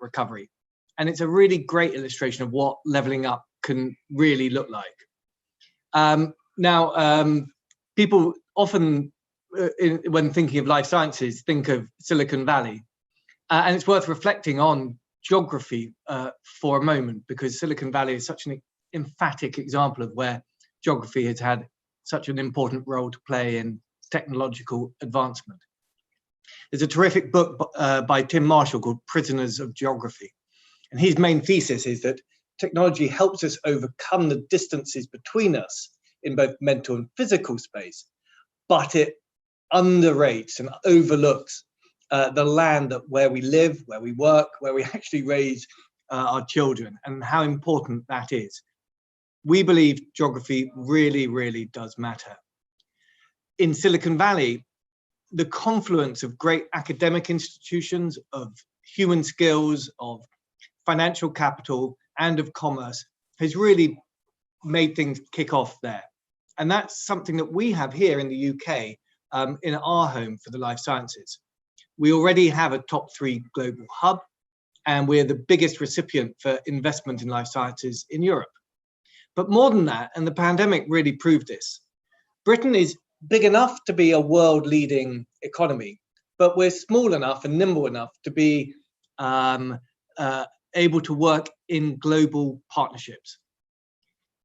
recovery. And it's a really great illustration of what leveling up can really look like. People often, when thinking of life sciences, think of Silicon Valley. And it's worth reflecting on geography for a moment, because Silicon Valley is such an emphatic example of where geography has had such an important role to play in technological advancement. There's a terrific book by Tim Marshall called Prisoners of Geography. And his main thesis is that technology helps us overcome the distances between us in both mental and physical space, but it underrates and overlooks the land where we live, where we work, where we actually raise our children, and how important that is. We believe geography really, really does matter. In Silicon Valley, the confluence of great academic institutions, of human skills, of financial capital, and of commerce has really made things kick off there. And that's something that we have here in the UK, in our home for the life sciences. We already have a top 3 global hub, and we're the biggest recipient for investment in life sciences in Europe. But more than that, and the pandemic really proved this, Britain is big enough to be a world-leading economy, but we're small enough and nimble enough to be able to work in global partnerships.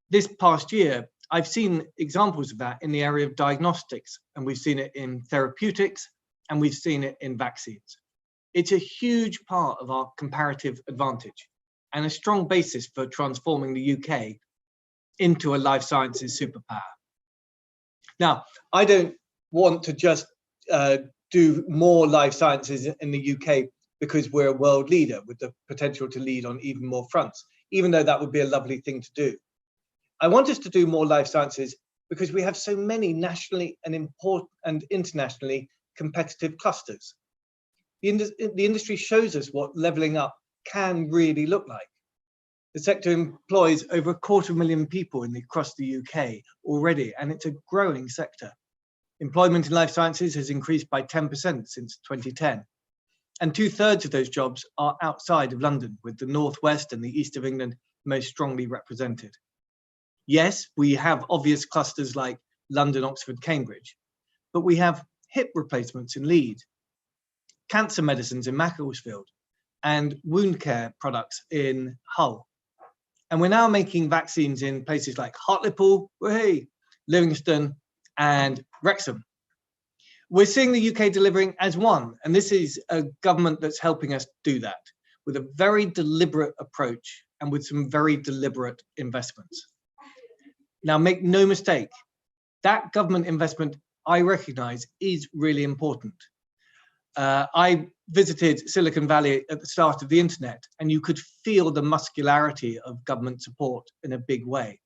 This past year, I've seen examples of that in the area of diagnostics, and we've seen it in therapeutics, and we've seen it in vaccines. It's a huge part of our comparative advantage and a strong basis for transforming the UK into a life sciences superpower. Now, I don't want to just do more life sciences in the UK because we're a world leader with the potential to lead on even more fronts, even though that would be a lovely thing to do. I want us to do more life sciences because we have so many nationally and important and internationally competitive clusters. The industry shows us what leveling up can really look like. The sector employs over 250,000 people across the UK already, and it's a growing sector. Employment in life sciences has increased by 10% since 2010. And 2/3 of those jobs are outside of London, with the Northwest and the East of England most strongly represented. Yes, we have obvious clusters like London, Oxford, Cambridge, but we have hip replacements in Leeds, cancer medicines in Macclesfield, and wound care products in Hull. And we're now making vaccines in places like Hartlepool, Livingston, and Wrexham. We're seeing the UK delivering as one, and this is a government that's helping us do that with a very deliberate approach and with some very deliberate investments. Now, make no mistake, that government investment, I recognize, is really important. I visited Silicon Valley at the start of the internet, and you could feel the muscularity of government support in a big way.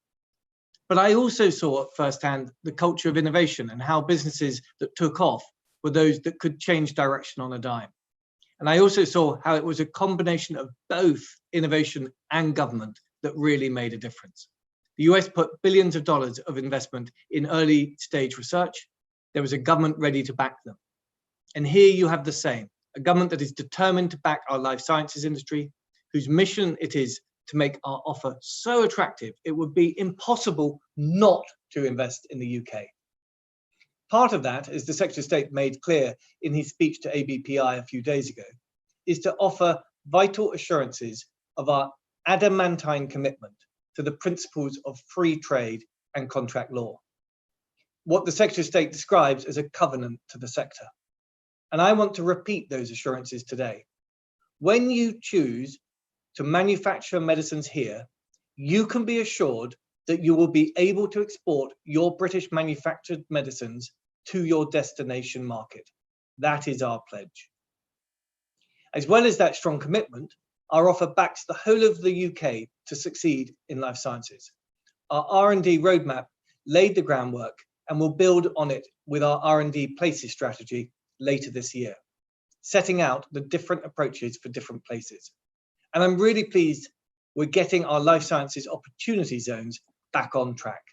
But I also saw firsthand the culture of innovation and how businesses that took off were those that could change direction on a dime. And I also saw how it was a combination of both innovation and government that really made a difference. The US put billions of dollars of investment in early stage research. There was a government ready to back them. And here you have the same, a government that is determined to back our life sciences industry, whose mission it is to make our offer so attractive, it would be impossible not to invest in the UK. Part of that, as the Secretary of State made clear in his speech to ABPI a few days ago, is to offer vital assurances of our adamantine commitment to the principles of free trade and contract law, what the Secretary of State describes as a covenant to the sector. And I want to repeat those assurances today. When you choose to manufacture medicines here, you can be assured that you will be able to export your British manufactured medicines to your destination market. That is our pledge. As well as that strong commitment, our offer backs the whole of the UK to succeed in life sciences. Our R&D roadmap laid the groundwork and will build on it with our R&D places strategy later this year, setting out the different approaches for different places. And I'm really pleased we're getting our life sciences opportunity zones back on track.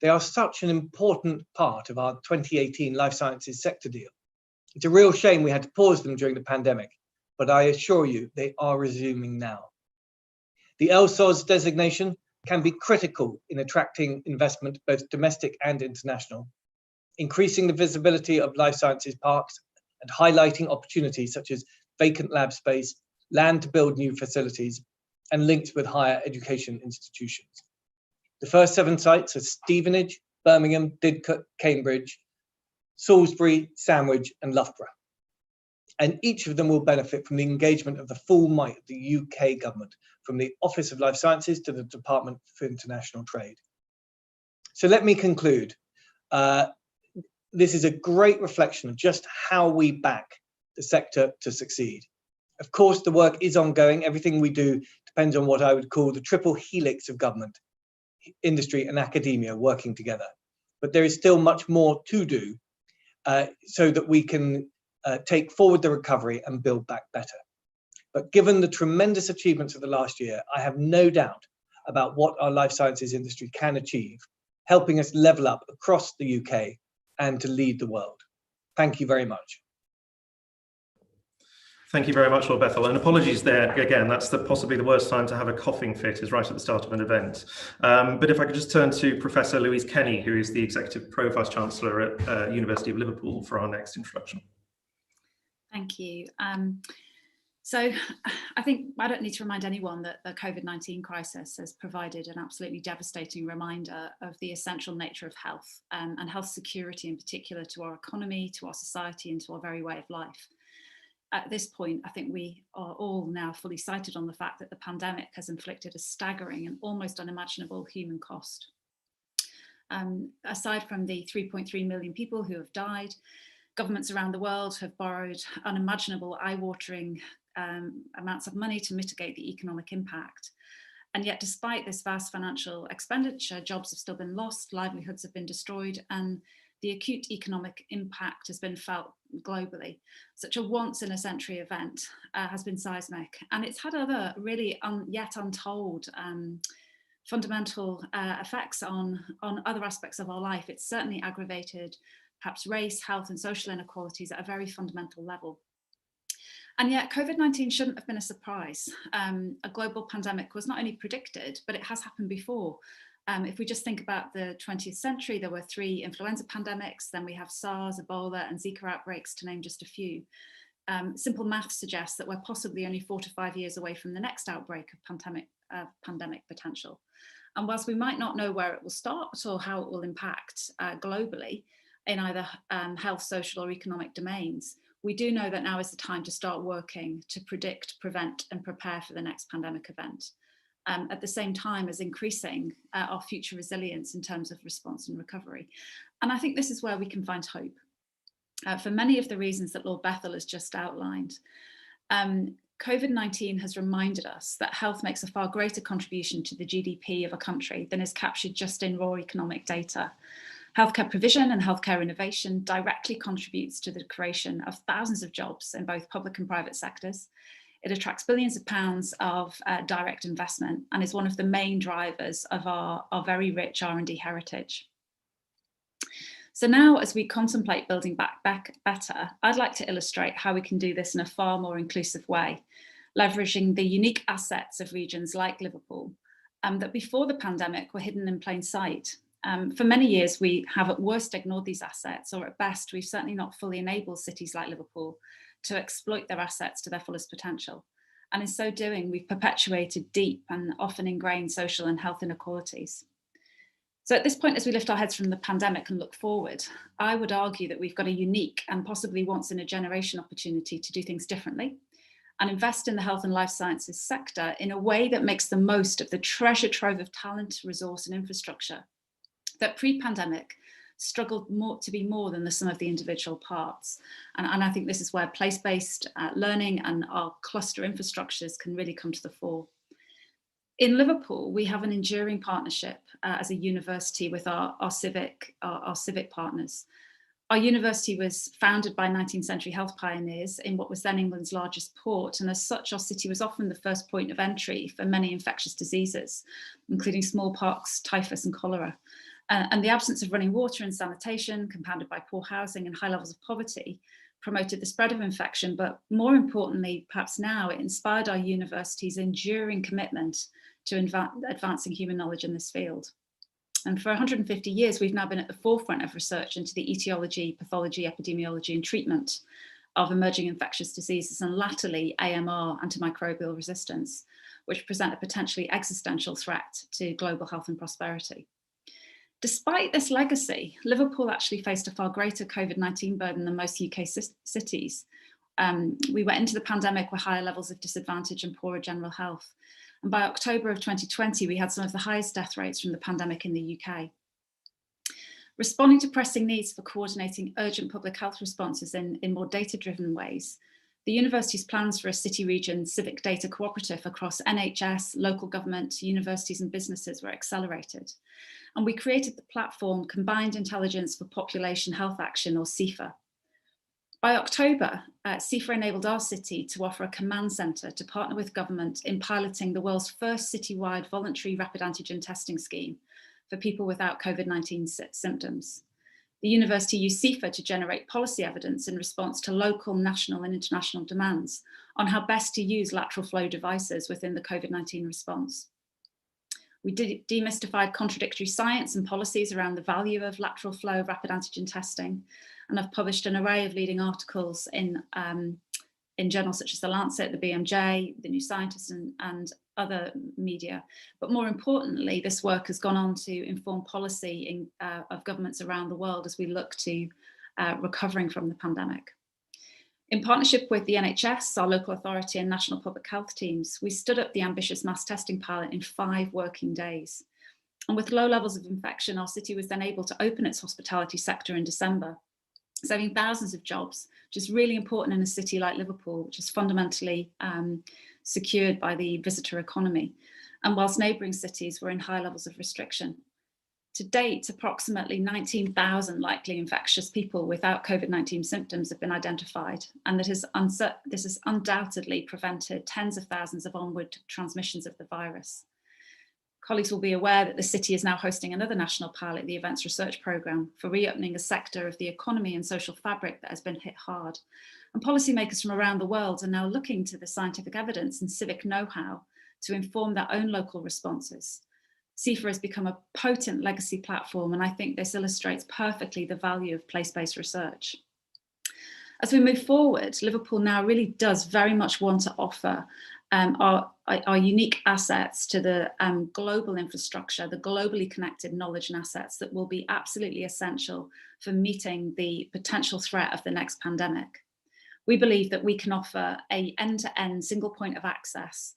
They are such an important part of our 2018 life sciences sector deal. It's a real shame we had to pause them during the pandemic, but I assure you they are resuming now. The LSOS designation can be critical in attracting investment, both domestic and international, increasing the visibility of life sciences parks and highlighting opportunities such as vacant lab space, land to build new facilities, and links with higher education institutions. The first 7 sites are Stevenage, Birmingham, Didcot, Cambridge, Salisbury, Sandwich, and Loughborough. And each of them will benefit from the engagement of the full might of the UK government, from the Office of Life Sciences to the Department for International Trade. So let me conclude. This is a great reflection of just how we back the sector to succeed. Of course, the work is ongoing. Everything we do depends on what I would call the triple helix of government, industry, and academia working together. But there is still much more to do so that we can take forward the recovery and build back better. But given the tremendous achievements of the last year, I have no doubt about what our life sciences industry can achieve, helping us level up across the UK and to lead the world. Thank you very much. Thank you very much, Lord Bethell, and apologies there again. That's possibly the worst time to have a coughing fit, is right at the start of an event. But if I could just turn to Professor Louise Kenny, who is the Executive Pro-Vice Chancellor at University of Liverpool, for our next introduction. Thank you. So I think I don't need to remind anyone that the COVID-19 crisis has provided an absolutely devastating reminder of the essential nature of health and health security in particular to our economy, to our society, and to our very way of life. At this point, I think we are all now fully sighted on the fact that the pandemic has inflicted a staggering and almost unimaginable human cost. Aside from the 3.3 million people who have died, governments around the world have borrowed unimaginable, eye-watering amounts of money to mitigate the economic impact. And yet, despite this vast financial expenditure, jobs have still been lost, livelihoods have been destroyed, and the acute economic impact has been felt globally. Such a once-in-a-century event has been seismic, and it's had other really yet untold fundamental effects on other aspects of our life. It's certainly aggravated perhaps race, health, and social inequalities at a very fundamental level. And yet COVID-19 shouldn't have been a surprise. A global pandemic was not only predicted, but it has happened before. If we just think about the 20th century, there were 3 influenza pandemics, then we have SARS, Ebola, and Zika outbreaks, to name just a few. Simple math suggests that we're possibly only 4 to 5 years away from the next outbreak of pandemic potential. And whilst we might not know where it will start or how it will impact globally in either health, social, or economic domains, we do know that now is the time to start working to predict, prevent, and prepare for the next pandemic event. At the same time as increasing our future resilience in terms of response and recovery. And I think this is where we can find hope. For many of the reasons that Lord Bethell has just outlined, COVID-19 has reminded us that health makes a far greater contribution to the GDP of a country than is captured just in raw economic data. Healthcare provision and healthcare innovation directly contributes to the creation of thousands of jobs in both public and private sectors. It attracts billions of pounds of direct investment and is one of the main drivers of our very rich R&D heritage. So now, as we contemplate building back better, I'd like to illustrate how we can do this in a far more inclusive way, leveraging the unique assets of regions like Liverpool that before the pandemic were hidden in plain sight. For many years, we have at worst ignored these assets, or at best, we've certainly not fully enabled cities like Liverpool to exploit their assets to their fullest potential. And in so doing, we've perpetuated deep and often ingrained social and health inequalities. So at this point, as we lift our heads from the pandemic and look forward, I would argue that we've got a unique and possibly once in a generation opportunity to do things differently and invest in the health and life sciences sector in a way that makes the most of the treasure trove of talent, resource, and infrastructure that pre-pandemic struggled to be more than the sum of the individual parts. And I think this is where place-based learning and our cluster infrastructures can really come to the fore. In Liverpool, we have an enduring partnership as a university with our civic partners. Our university was founded by 19th century health pioneers in what was then England's largest port, and as such, our city was often the first point of entry for many infectious diseases, including smallpox, typhus, and cholera. And the absence of running water and sanitation, compounded by poor housing and high levels of poverty, promoted the spread of infection, but more importantly, perhaps now, it inspired our university's enduring commitment to advancing human knowledge in this field. And for 150 years, we've now been at the forefront of research into the etiology, pathology, epidemiology, and treatment of emerging infectious diseases, and latterly AMR, antimicrobial resistance, which present a potentially existential threat to global health and prosperity. Despite this legacy, Liverpool actually faced a far greater COVID-19 burden than most UK cities. We went into the pandemic with higher levels of disadvantage and poorer general health. And by October of 2020, we had some of the highest death rates from the pandemic in the UK. Responding to pressing needs for coordinating urgent public health responses in more data-driven ways, the university's plans for a city region civic data cooperative across NHS, local government, universities and businesses were accelerated. And we created the platform Combined Intelligence for Population Health Action, or CIFA. By October, CIFA enabled our city to offer a command centre to partner with government in piloting the world's first citywide voluntary rapid antigen testing scheme for people without COVID-19 symptoms. The university used CIFA to generate policy evidence in response to local, national and international demands on how best to use lateral flow devices within the COVID-19 response. We demystified contradictory science and policies around the value of lateral flow rapid antigen testing, and I've published an array of leading articles in journals such as The Lancet, the BMJ, The New Scientist and other media. But more importantly, this work has gone on to inform policy of governments around the world as we look to recovering from the pandemic. In partnership with the NHS, our local authority and national public health teams, we stood up the ambitious mass testing pilot in 5 working days. And with low levels of infection, our city was then able to open its hospitality sector in December, saving thousands of jobs, which is really important in a city like Liverpool, which is fundamentally secured by the visitor economy, and whilst neighbouring cities were in high levels of restriction. To date, approximately 19,000 likely infectious people without COVID-19 symptoms have been identified, and this has undoubtedly prevented tens of thousands of onward transmissions of the virus. Colleagues will be aware that the city is now hosting another national pilot, the Events Research Programme, for reopening a sector of the economy and social fabric that has been hit hard. And policymakers from around the world are now looking to the scientific evidence and civic know-how to inform their own local responses. CIFA has become a potent legacy platform, and I think this illustrates perfectly the value of place-based research. As we move forward, Liverpool now really does very much want to offer our unique assets to the global infrastructure, the globally connected knowledge and assets that will be absolutely essential for meeting the potential threat of the next pandemic. We believe that we can offer an end-to-end single point of access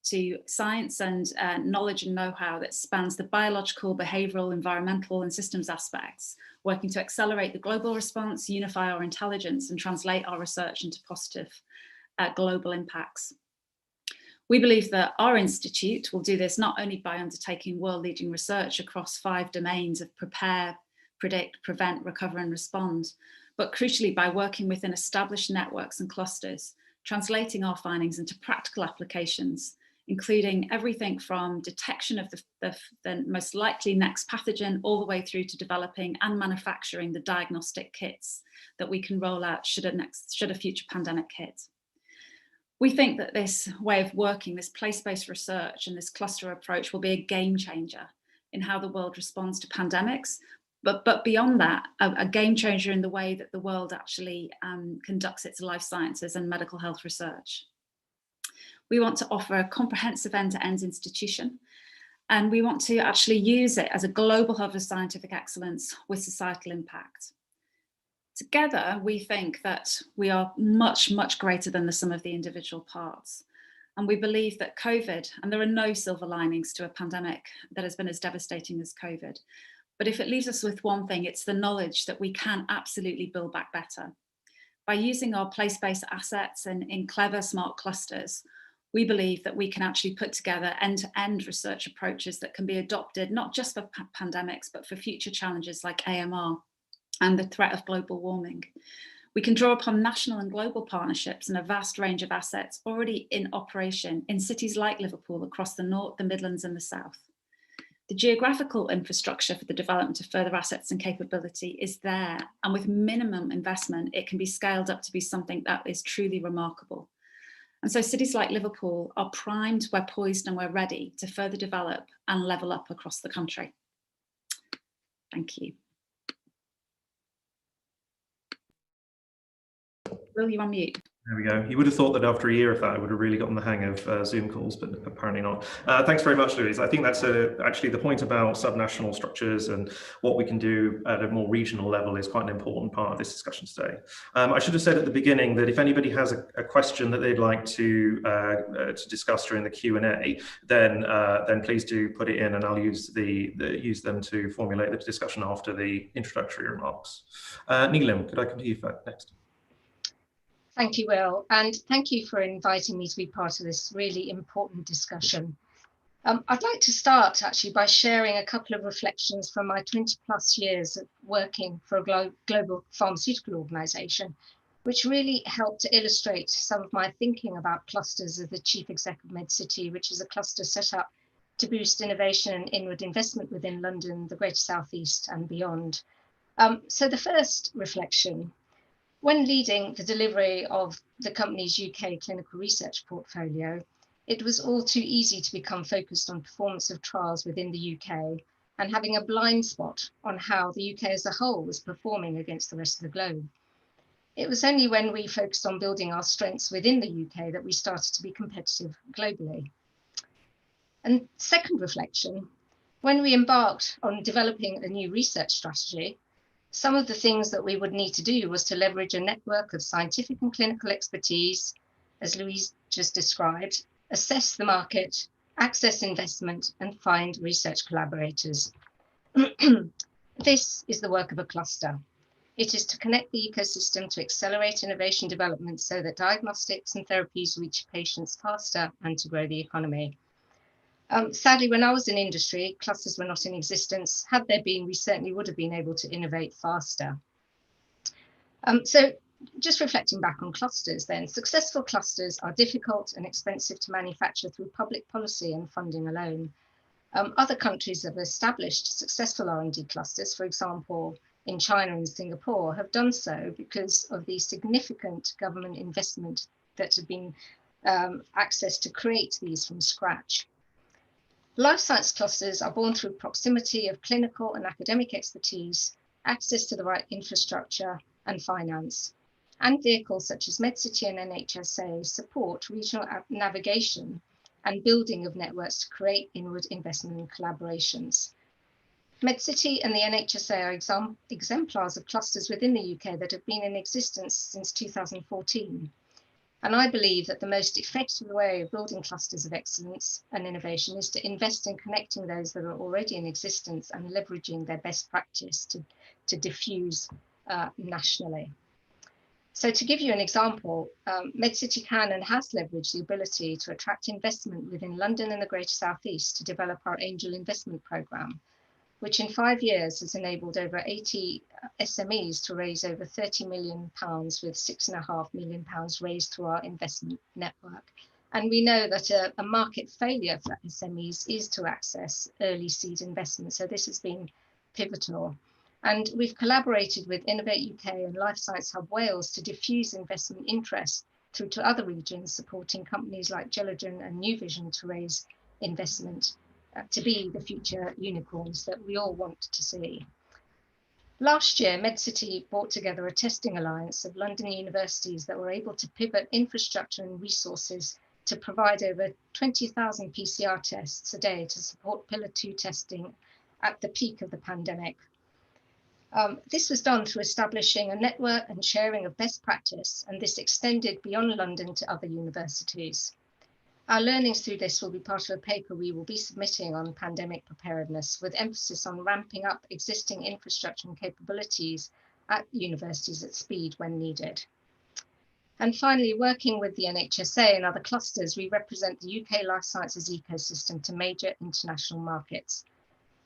to science and knowledge and know-how that spans the biological, behavioural, environmental and systems aspects, working to accelerate the global response, unify our intelligence and translate our research into positive global impacts. We believe that our institute will do this not only by undertaking world-leading research across 5 domains of prepare, predict, prevent, recover and respond, but crucially by working within established networks and clusters, translating our findings into practical applications, including everything from detection of the most likely next pathogen all the way through to developing and manufacturing the diagnostic kits that we can roll out should a future pandemic hit. We think that this way of working, this place-based research and this cluster approach will be a game changer in how the world responds to pandemics, but beyond that, a game changer in the way that the world actually conducts its life sciences and medical health research. We want to offer a comprehensive end-to-end institution, and we want to actually use it as a global hub of scientific excellence with societal impact. Together, we think that we are much, much greater than the sum of the individual parts. And we believe that COVID, and there are no silver linings to a pandemic that has been as devastating as COVID, but if it leaves us with one thing, it's the knowledge that we can absolutely build back better. By using our place-based assets and in clever, smart clusters, we believe that we can actually put together end-to-end research approaches that can be adopted, not just for pandemics, but for future challenges like AMR and the threat of global warming. We can draw upon national and global partnerships and a vast range of assets already in operation in cities like Liverpool across the North, the Midlands and the South. The geographical infrastructure for the development of further assets and capability is there, and with minimum investment, it can be scaled up to be something that is truly remarkable. And so cities like Liverpool are primed, we're poised, and we're ready to further develop and level up across the country. Thank you. Will, you're on mute. There we go. You would have thought that after a year of that, I would have really gotten the hang of Zoom calls, but apparently not. Thanks very much, Louise. I think that's actually the point about subnational structures and what we can do at a more regional level is quite an important part of this discussion today. I should have said at the beginning that if anybody has a question that they'd like to discuss during the Q&A, then please do put it in, and I'll use them to formulate the discussion after the introductory remarks. Neelam, could I come to you next? Thank you, Will, and thank you for inviting me to be part of this really important discussion. I'd like to start actually by sharing a couple of reflections from my 20+ years of working for a global pharmaceutical organisation, which really helped to illustrate some of my thinking about clusters as the Chief Exec of MedCity, which is a cluster set up to boost innovation and inward investment within London, the Greater South East and beyond. So the first reflection, when leading the delivery of the company's UK clinical research portfolio, it was all too easy to become focused on performance of trials within the UK and having a blind spot on how the UK as a whole was performing against the rest of the globe. It was only when we focused on building our strengths within the UK that we started to be competitive globally. And second reflection, when we embarked on developing a new research strategy, some of the things that we would need to do was to leverage a network of scientific and clinical expertise, as Louise just described, assess the market, access investment, and find research collaborators. This is the work of a cluster. It is to connect the ecosystem to accelerate innovation development so that diagnostics and therapies reach patients faster and to grow the economy. Sadly, when I was in industry, clusters were not in existence. Had there been, we certainly would have been able to innovate faster. So just reflecting back on clusters then, successful clusters are difficult and expensive to manufacture through public policy and funding alone. Other countries have established successful R&D clusters, for example, in China and Singapore, have done so because of the significant government investment that have been accessed to create these from scratch. Life science clusters are born through proximity of clinical and academic expertise, access to the right infrastructure and finance, and vehicles such as MedCity and NHSA support regional navigation and building of networks to create inward investment and collaborations. MedCity and the NHSA are exemplars of clusters within the UK that have been in existence since 2014. And I believe that the most effective way of building clusters of excellence and innovation is to invest in connecting those that are already in existence and leveraging their best practice to diffuse nationally. So to give you an example, MedCity can and has leveraged the ability to attract investment within London and the Greater South East to develop our angel investment programme, which in 5 years has enabled over 80 SMEs to raise over £30 million with £6.5 million raised through our investment network. And we know that a market failure for SMEs is to access early seed investment. So this has been pivotal. And we've collaborated with Innovate UK and Life Science Hub Wales to diffuse investment interest through to other regions, supporting companies like Gelogen and New Vision to raise investment to be the future unicorns that we all want to see. Last year, MedCity brought together a testing alliance of London universities that were able to pivot infrastructure and resources to provide over 20,000 PCR tests a day to support Pillar 2 testing at the peak of the pandemic. This was done through establishing a network and sharing of best practice, and this extended beyond London to other universities. Our learnings through this will be part of a paper we will be submitting on pandemic preparedness, with emphasis on ramping up existing infrastructure and capabilities at universities at speed when needed. And finally, working with the NHSA and other clusters, we represent the UK life sciences ecosystem to major international markets.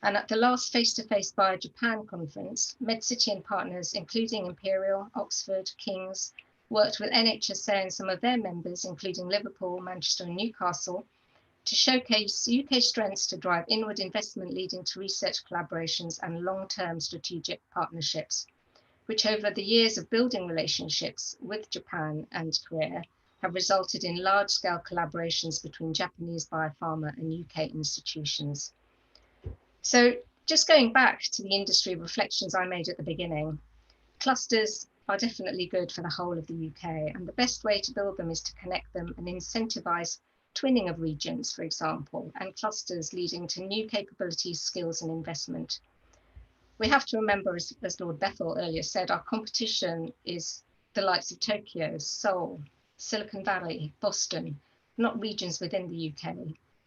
And at the last face-to-face Bio-Japan conference, MedCity and partners, including Imperial, Oxford, King's, worked with NHSA and some of their members, including Liverpool, Manchester and Newcastle, to showcase UK strengths to drive inward investment leading to research collaborations and long-term strategic partnerships, which over the years of building relationships with Japan and Korea have resulted in large-scale collaborations between Japanese biopharma and UK institutions. So just going back to the industry reflections I made at the beginning, clusters are definitely good for the whole of the UK, and the best way to build them is to connect them and incentivize twinning of regions, for example, and clusters leading to new capabilities, skills and investment. We have to remember, as Lord Bethel earlier said, our competition is the likes of Tokyo, Seoul, Silicon Valley, Boston, not regions within the UK.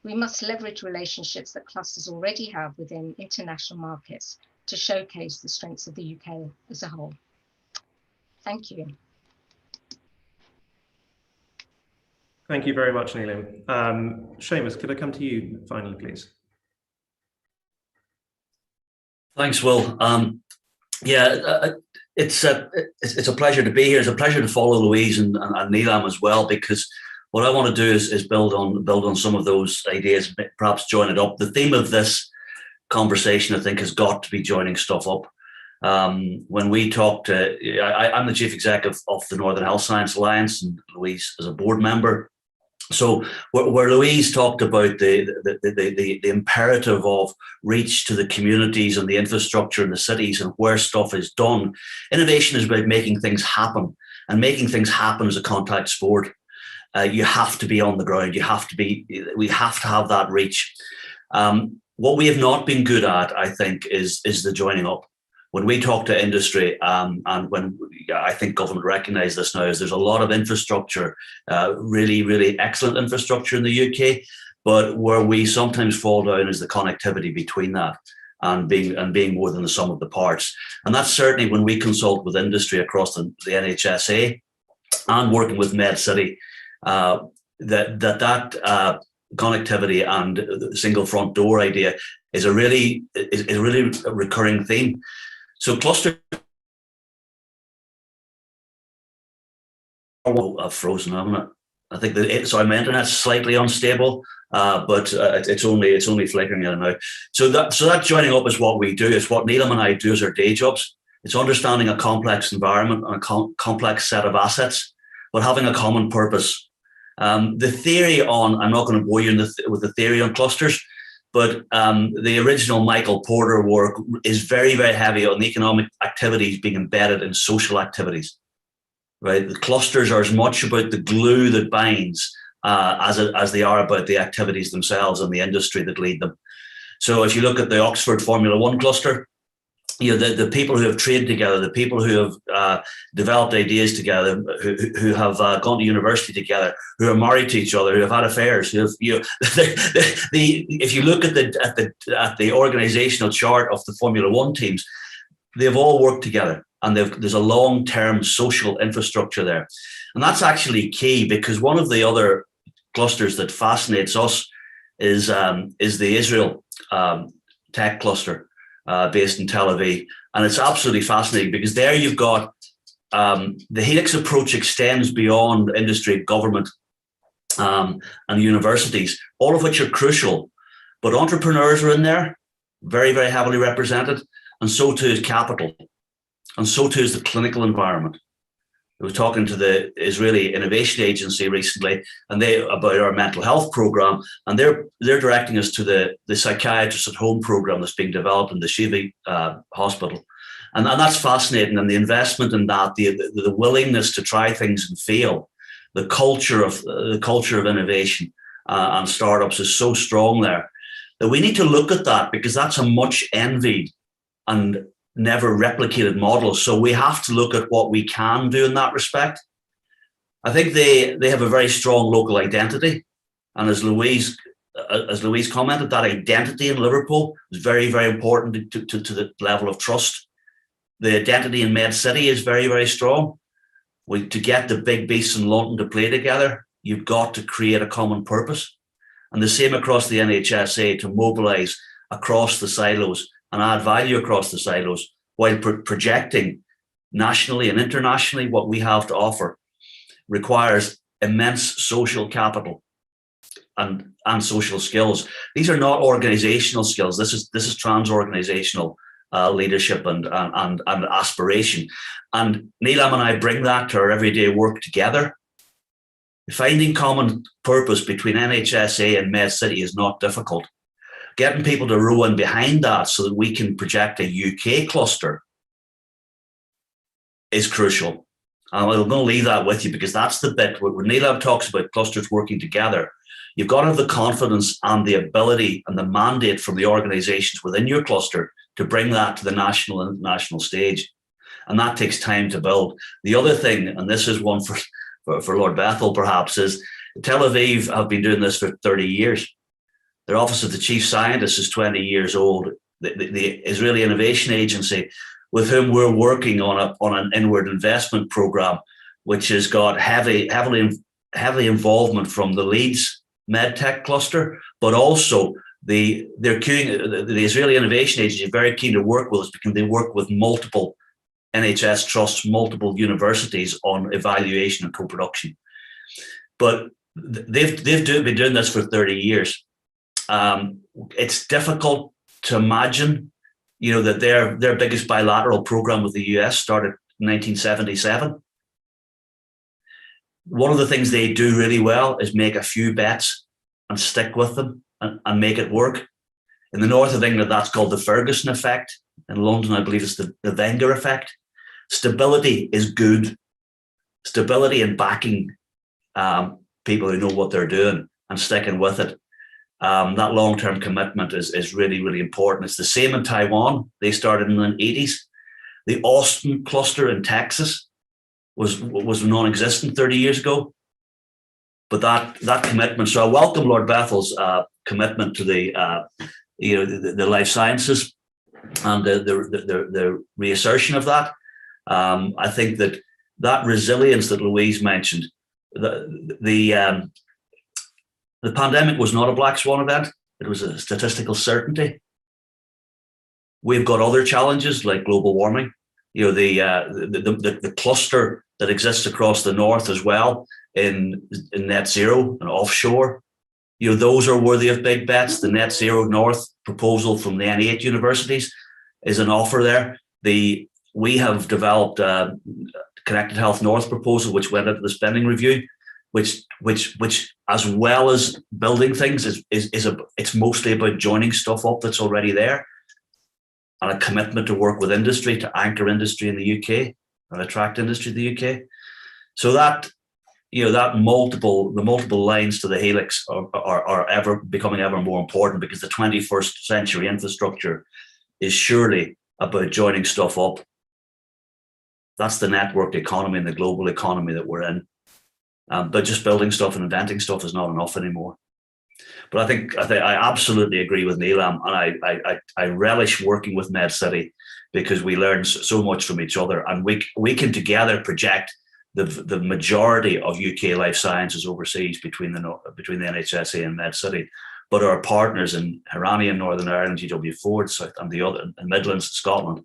We must leverage relationships that clusters already have within international markets to showcase the strengths of the UK as a whole. Thank you. Thank you very much, Neelam. Seamus, could I come to you finally, please? Thanks, Will. It's a pleasure to be here. It's a pleasure to follow Louise and Neelam as well, because what I want to do is build on some of those ideas, perhaps join it up. The theme of this conversation, I think, has got to be joining stuff up. When we talked, I'm the chief executive of the Northern Health Science Alliance, and Louise is a board member. So where Louise talked about the imperative of reach to the communities and the infrastructure in the cities and where stuff is done, innovation is about making things happen, and making things happen is a contact sport. You have to be on the ground. We have to have that reach. What we have not been good at, I think, is the joining up. When we talk to industry, and when I think government recognise this now, is there's a lot of infrastructure, really, really excellent infrastructure in the UK, but where we sometimes fall down is the connectivity between that and being more than the sum of the parts. And that's certainly when we consult with industry across the NHSA and working with MedCity, that connectivity and the single front door idea is a really recurring theme. So cluster, I've frozen, haven't I? I think sorry, my internet's slightly unstable, but it's only flickering in and out. So that joining up is what we do. It's what Neelam and I do as our day jobs. It's understanding a complex environment and a complex set of assets, but having a common purpose. The theory on, I'm not going to bore you with the theory on clusters, but the original Michael Porter work is very, very heavy on the economic activities being embedded in social activities, right? The clusters are as much about the glue that binds as they are about the activities themselves and the industry that lead them. So if you look at the Oxford Formula One cluster, you know, the people who have trained together, the people who have developed ideas together, who have gone to university together, who are married to each other, who have had affairs, who have, you know, if you look at the organizational chart of the Formula One teams, they've all worked together, and there's a long-term social infrastructure there, and that's actually key, because one of the other clusters that fascinates us is the Israel tech cluster. Based in Tel Aviv. And it's absolutely fascinating, because there you've got the Helix approach extends beyond industry, government, and universities, all of which are crucial. But entrepreneurs are in there, very, very heavily represented, and so too is capital, and so too is the clinical environment. I was talking to the Israeli Innovation Agency recently, and about our mental health program, and they're directing us to the psychiatrist at home program that's being developed in the Shiva hospital, and that's fascinating. And the investment in that, the willingness to try things and fail, the culture of innovation and startups is so strong there that we need to look at that, because that's a much envied and never replicated model. So we have to look at what we can do in that respect. I think they have a very strong local identity, and as Louise commented, that identity in Liverpool is very, very important to the level of trust. The identity in MedCity is very, very strong. To get the big beasts in London to play together, you've got to create a common purpose, and the same across the NHSA, to mobilise across the silos and add value across the silos, while projecting nationally and internationally what we have to offer, requires immense social capital. and social skills. These are not organizational skills. This is trans-organizational leadership and aspiration. And Neelam and I bring that to our everyday work together. Finding common purpose between NHSA and MedCity is not difficult. Getting people to row in behind that so that we can project a UK cluster is crucial. I'm going to leave that with you, because that's the bit where Neelam talks about clusters working together. You've got to have the confidence and the ability and the mandate from the organizations within your cluster to bring that to the national and international stage. And that takes time to build. The other thing, and this is one for Lord Bethel perhaps, is Tel Aviv have been doing this for 30 years. Their Office of the Chief Scientist is 20 years old. The Israeli Innovation Agency, with whom we're working on an inward investment program, which has got heavy involvement from the Leeds MedTech cluster, but also the Israeli Innovation Agency is very keen to work with us because they work with multiple NHS trusts, multiple universities on evaluation and co-production. But they've been doing this for 30 years. It's difficult to imagine, that their biggest bilateral program with the US started in 1977. One of the things they do really well is make a few bets and stick with them and make it work. In the north of England, that's called the Ferguson effect. In London, I believe it's the Wenger effect. Stability is good. Stability and backing people who know what they're doing and sticking with it. That long-term commitment is really, really important. It's the same in Taiwan. They started in the 80s. The Austin cluster in Texas was non-existent 30 years ago. But that commitment, so I welcome Lord Bethel's commitment to the life sciences and the reassertion of that. I think that resilience that Louise mentioned, the pandemic was not a black swan event. It was a statistical certainty. We've got other challenges like global warming, the cluster that exists across the north as well in net zero and offshore. Those are worthy of big bets. The net zero north proposal from the N8 universities is an offer there. We have developed a Connected Health North proposal, which went into the spending review, which as well as building things it's mostly about joining stuff up that's already there, and a commitment to work with industry to anchor industry in the UK and attract industry to the UK. So that the multiple lines to the helix are ever becoming ever more important, because the 21st century infrastructure is surely about joining stuff up. That's the networked economy and the global economy that we're in. But just building stuff and inventing stuff is not enough anymore. But I think I absolutely agree with Neelam, and I relish working with MedCity because we learn so much from each other, and we can together project the majority of UK life sciences overseas between the NHSA and MedCity. But our partners in Hirani and Northern Ireland, GW Ford, South, and the other, and Midlands, Scotland,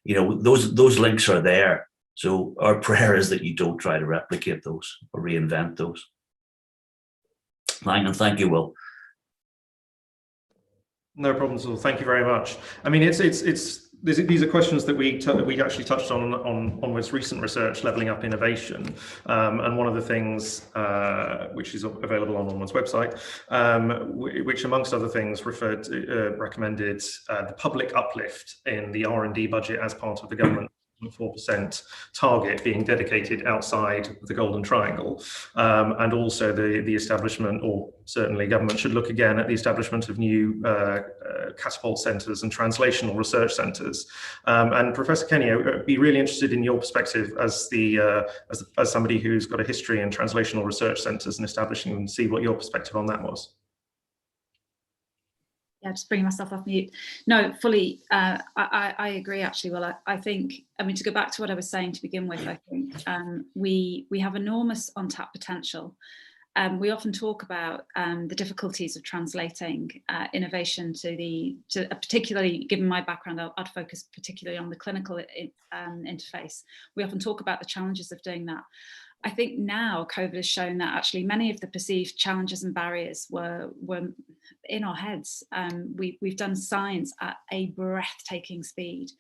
those links are there. So our prayer is that you don't try to replicate those or reinvent those. Thank you, Will. No problems at all. Thank you very much. I mean, these are questions that we actually touched on most recent research, leveling up innovation, and one of the things which is available on one's website, which amongst other things recommended the public uplift in the R&D budget as part of the government 4% target being dedicated outside the Golden Triangle, and also the establishment, or certainly government should look again at the establishment of new catapult centres and translational research centres. And Professor Kenny, I'd be really interested in your perspective as somebody who's got a history in translational research centres and establishing them, see what your perspective on that was. Yeah, just bringing myself off mute. No, fully, I agree actually. Well, I think, to go back to what I was saying to begin with, I think we have enormous untapped potential. We often talk about the difficulties of translating innovation to particularly, given my background, I'd focus particularly on the clinical interface. We often talk about the challenges of doing that. I think now COVID has shown that actually many of the perceived challenges and barriers were in our heads. We've done science at a breathtaking speed.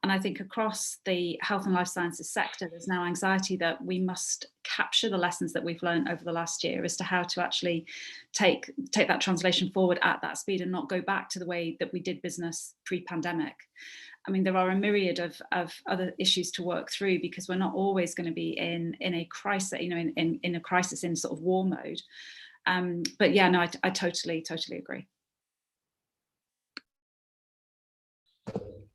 And I think across the health and life sciences sector, there's now anxiety that we must capture the lessons that we've learned over the last year as to how to actually take that translation forward at that speed and not go back to the way that we did business pre-pandemic. I mean, there are a myriad of other issues to work through, because we're not always going to be in a crisis, in a crisis in sort of war mode. But yeah, no, I totally agree.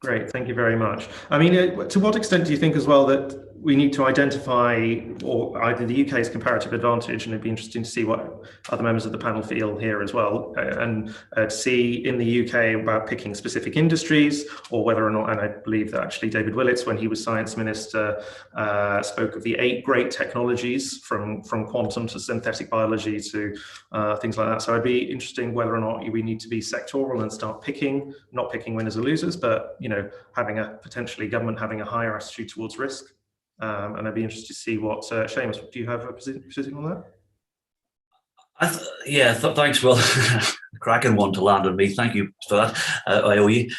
Great, thank you very much. I mean, to what extent do you think as well that we need to identify, or either the UK's comparative advantage, and it'd be interesting to see what other members of the panel feel here as well, and to see in the UK about picking specific industries, or whether or not, and I believe that actually David Willetts, when he was Science Minister, spoke of the 8 great technologies from quantum to synthetic biology to things like that. So I'd be interested whether or not we need to be sectoral and start not picking winners or losers, but having government having a higher attitude towards risk. And I'd be interested to see what Seamus, do you have a position on that? Thanks, Will. Cracking one to land on me. Thank you for that. I owe you.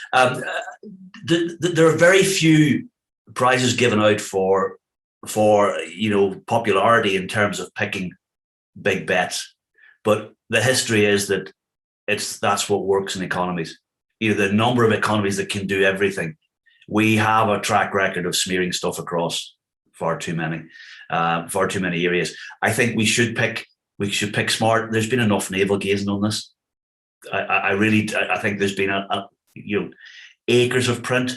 There are very few prizes given out for popularity in terms of picking big bets, but the history is that that's what works in economies. The number of economies that can do everything. We have a track record of smearing stuff across far too many areas. I think we should pick smart. There's been enough navel gazing on this. I think there's been acres of print.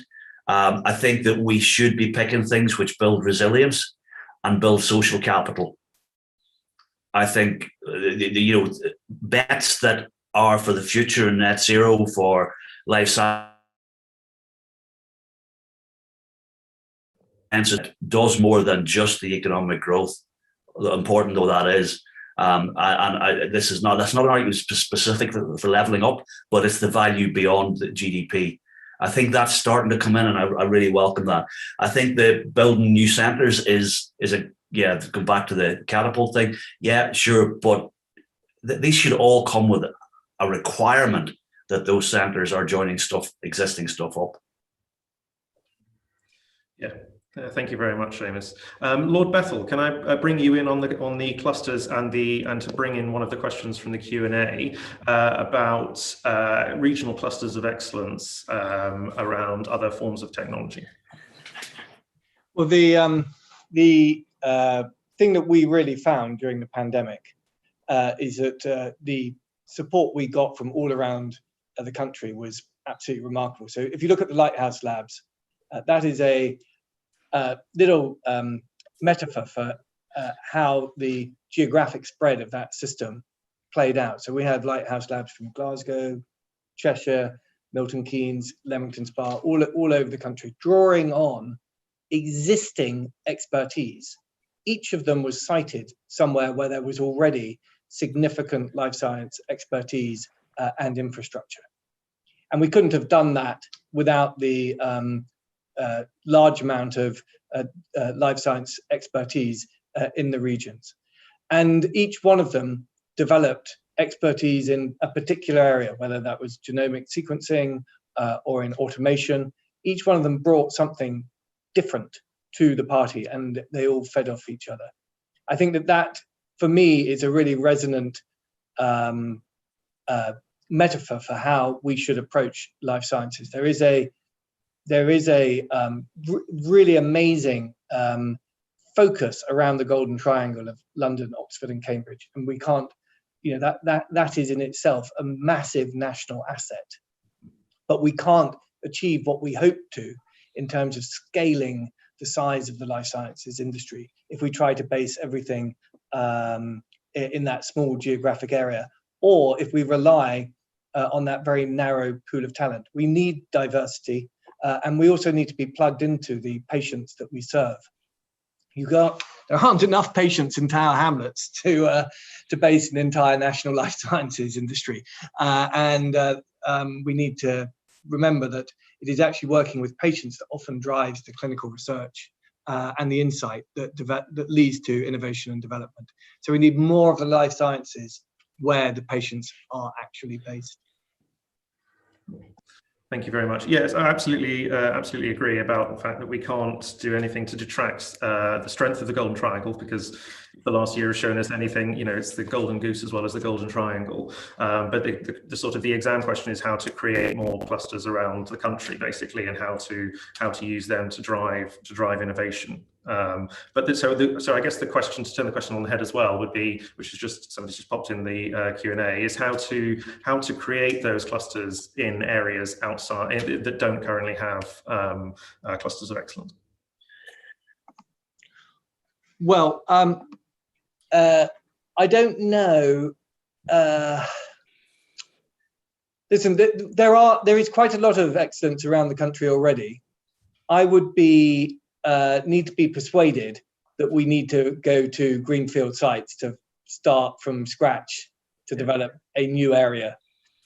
I think that we should be picking things which build resilience and build social capital. I think bets that are for the future and net zero, for life science, it does more than just the economic growth, important though that is. That's not an argument specific for levelling up, but it's the value beyond the GDP. I think that's starting to come in, and I really welcome that. I think the building new centres is to go back to the catapult thing. Yeah, sure, but these should all come with a requirement that those centres are joining existing stuff up. Yeah. Thank you very much, Seamus. Lord Bethell, can I bring you in on the clusters and to bring in one of the questions from the Q&A about regional clusters of excellence around other forms of technology? Well, the thing that we really found during the pandemic is that the support we got from all around the country was absolutely remarkable. So if you look at the Lighthouse Labs, that is a little metaphor for how the geographic spread of that system played out. So we had Lighthouse Labs from Glasgow, Cheshire, Milton Keynes, Leamington Spa, all over the country, drawing on existing expertise. Each of them was sited somewhere where there was already significant life science expertise and infrastructure. And we couldn't have done that without the large amount of life science expertise in the regions. And each one of them developed expertise in a particular area, whether that was genomic sequencing or in automation. Each one of them brought something different to the party, and they all fed off each other. I think that for me is a really resonant metaphor for how we should approach life sciences. There is a really amazing focus around the golden triangle of London, Oxford, and Cambridge, and we can't, that is in itself a massive national asset, but we can't achieve what we hope to in terms of scaling the size of the life sciences industry if we try to base everything in that small geographic area, or if we rely on that very narrow pool of talent. We need diversity, and we also need to be plugged into the patients that we serve. There aren't enough patients in Tower Hamlets to base an entire national life sciences industry, and we need to remember that it is actually working with patients that often drives the clinical research and the insight that leads to innovation and development. So we need more of the life sciences where the patients are actually based. Thank you very much. Yes, I absolutely agree about the fact that we can't do anything to detract the strength of the Golden Triangle, because the last year has shown us anything, you know, it's the golden goose as well as the Golden Triangle. But the sort of the exam question is how to create more clusters around the country, basically, and how to use them to drive innovation. So I guess the question, to turn the question on the head as well, would be, which is just somebody's just popped in the Q&A, is how to create those clusters in areas outside that don't currently have clusters of excellence. Well, I don't know. Listen, there is quite a lot of excellence around the country already. I would need to be persuaded that we need to go to greenfield sites to start from scratch to develop a new area,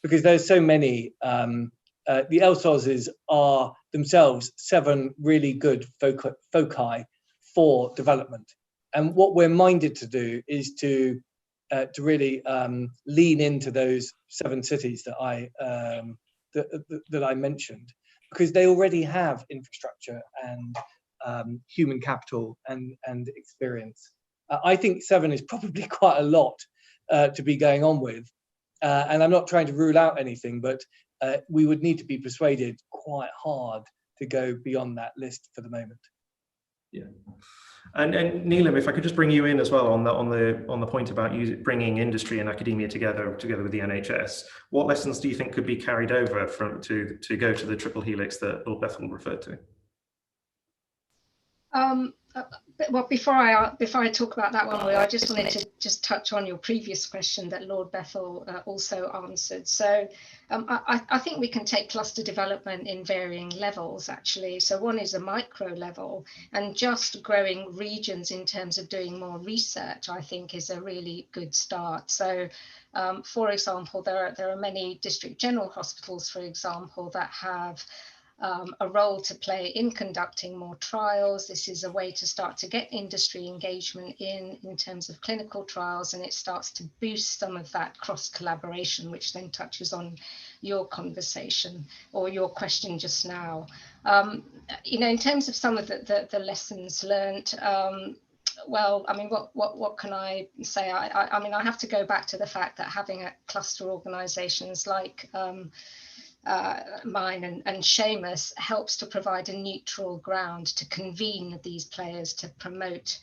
because there's so many. The LSOSs are themselves 7 really good foci for development, and what we're minded to do is to really lean into those 7 cities that I mentioned, because they already have infrastructure and human capital and experience. I think 7 is probably quite a lot to be going on with, and I'm not trying to rule out anything, but we would need to be persuaded quite hard to go beyond that list for the moment. Yeah, and Neelam, if I could just bring you in as well on the point about bringing industry and academia together with the NHS. What lessons do you think could be carried over to go to the triple helix that Lord Bethell referred to? Well, before I talk about that one, Will, I just wanted to just touch on your previous question that Lord Bethell also answered. So I think we can take cluster development in varying levels, actually. So one is a micro level, and just growing regions in terms of doing more research, I think, is a really good start. So for example, there are many district general hospitals, for example, that have a role to play in conducting more trials. This is a way to start to get industry engagement in terms of clinical trials, and it starts to boost some of that cross collaboration, which then touches on your conversation or your question just now. You know, in terms of some of the lessons learned, well, I mean, what can I say? I mean, I have to go back to the fact that having a cluster organisations like mine and Seamus helps to provide a neutral ground to convene these players to promote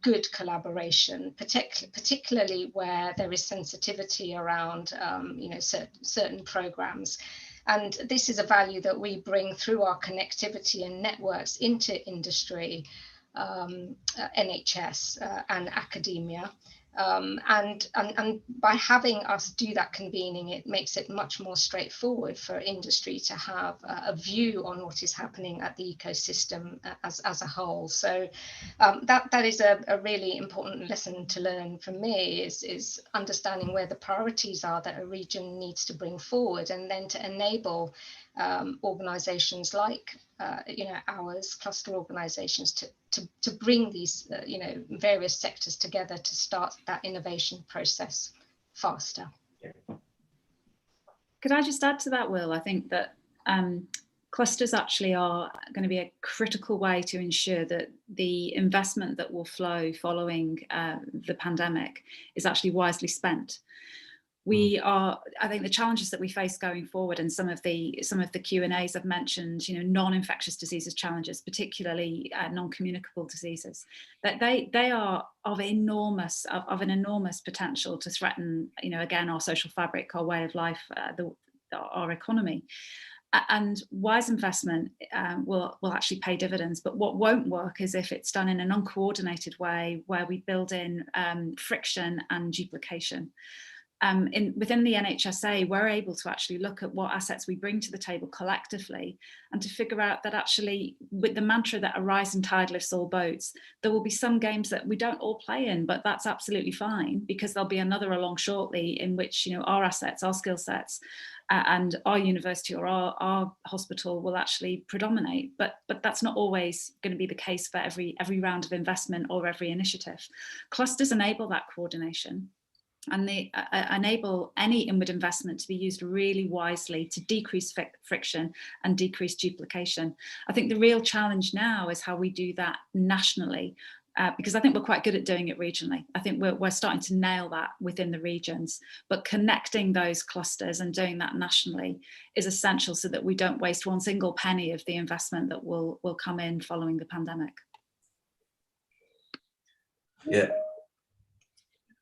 good collaboration, particularly where there is sensitivity around you know, certain programs. And this is a value that we bring through our connectivity and networks into industry, NHS and academia. And by having us do that convening, it makes it much more straightforward for industry to have a view on what is happening at the ecosystem as a whole. So that is a really important lesson to learn from me, is understanding where the priorities are that a region needs to bring forward, and then to enable organizations like you know, ours, cluster organizations, to bring these you know, various sectors together to start that innovation process faster. Could I just add to that, Will? I think that clusters actually are going to be a critical way to ensure that the investment that will flow following the pandemic is actually wisely spent. I think the challenges that we face going forward, and some of the Q&As have mentioned, you know, non-infectious diseases challenges, particularly non-communicable diseases, that they are of an enormous potential to threaten, you know, again, our social fabric, our way of life, our economy. And wise investment will actually pay dividends, but what won't work is if it's done in an uncoordinated way, where we build in friction and duplication. within the NHSA, we're able to actually look at what assets we bring to the table collectively, and to figure out that actually, with the mantra that a rising tide lifts all boats, there will be some games that we don't all play in, but that's absolutely fine, because there'll be another along shortly in which, you know, our assets, our skill sets, and our university or our hospital will actually predominate. But that's not always going to be the case for every round of investment or every initiative. Clusters enable that coordination, and they enable any inward investment to be used really wisely to decrease friction and decrease duplication. I think the real challenge now is how we do that nationally, because I think we're quite good at doing it regionally. I think we're starting to nail that within the regions, but connecting those clusters and doing that nationally is essential so that we don't waste one single penny of the investment that will come in following the pandemic. Yeah.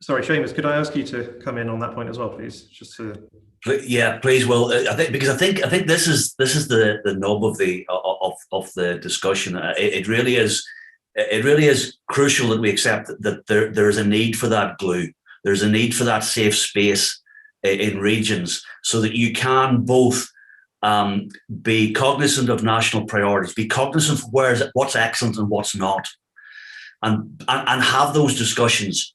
Sorry, Seamus, could I ask you to come in on that point as well, please? Just to... Yeah, please. Well, I think this is the nub of the discussion. It really is crucial that we accept that there is a need for that glue. There's a need for that safe space in regions, so that you can both be cognizant of national priorities, be cognizant of what's excellent and what's not, and have those discussions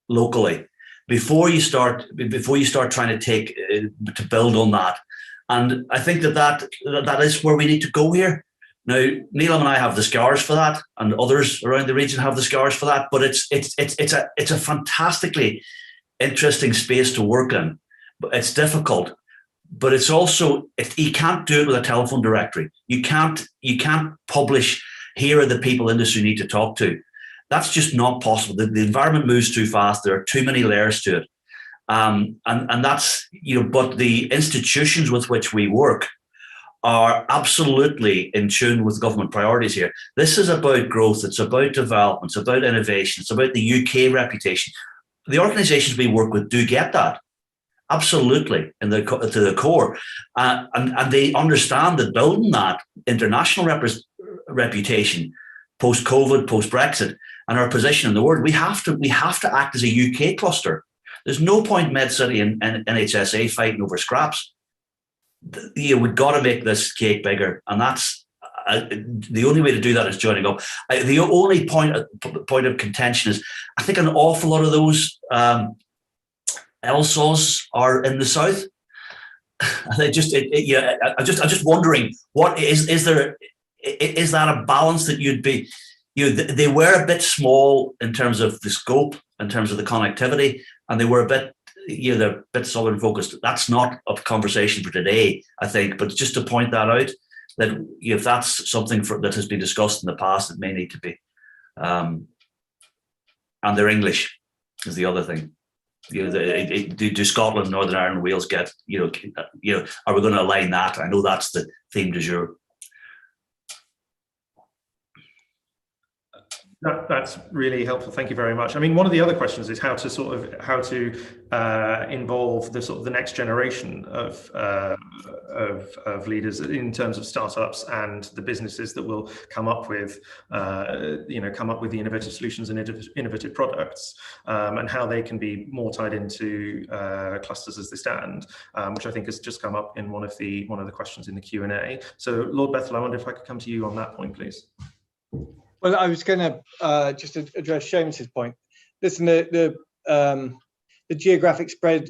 locally before you start trying to build on that. And I think that is where we need to go here. Now, Neelam and I have the scars for that, and others around the region have the scars for that. But it's a fantastically interesting space to work in. But it's difficult. But it's also, you can't do it with a telephone directory. You can't publish, here are the people industry need to talk to. That's just not possible. The environment moves too fast. There are too many layers to it. And that's, but the institutions with which we work are absolutely in tune with government priorities here. This is about growth. It's about development. It's about innovation. It's about the UK reputation. The organizations we work with do get that. Absolutely, to the core. And they understand that building that international reputation post-COVID, post-Brexit, and our position in the world, we have to act as a UK cluster. There's no point MedCity and NHSA fighting over scraps. We've got to make this cake bigger, and that's the only way to do that is joining up. The only point of contention is, I think an awful lot of those LSAWs are in the south. I'm just wondering, what is there? Is that a balance that you'd be? They were a bit small in terms of the scope, in terms of the connectivity, and they were a bit, they're a bit southern focused. That's not a conversation for today, I think, but just to point that out, that if that's something that has been discussed in the past, it may need to be. And they're English is the other thing. Do Scotland, Northern Ireland, Wales get, are we going to align that? I know that's the theme du jour. That's really helpful. Thank you very much. I mean, one of the other questions is how to involve the next generation of leaders in terms of startups and the businesses that will come up with the innovative solutions and innovative products, and how they can be more tied into clusters as they stand, which I think has just come up in one of the questions in the Q&A. So, Lord Bethell, I wonder if I could come to you on that point, please. Well, I was going to just address Seamus's point. Listen, the geographic spread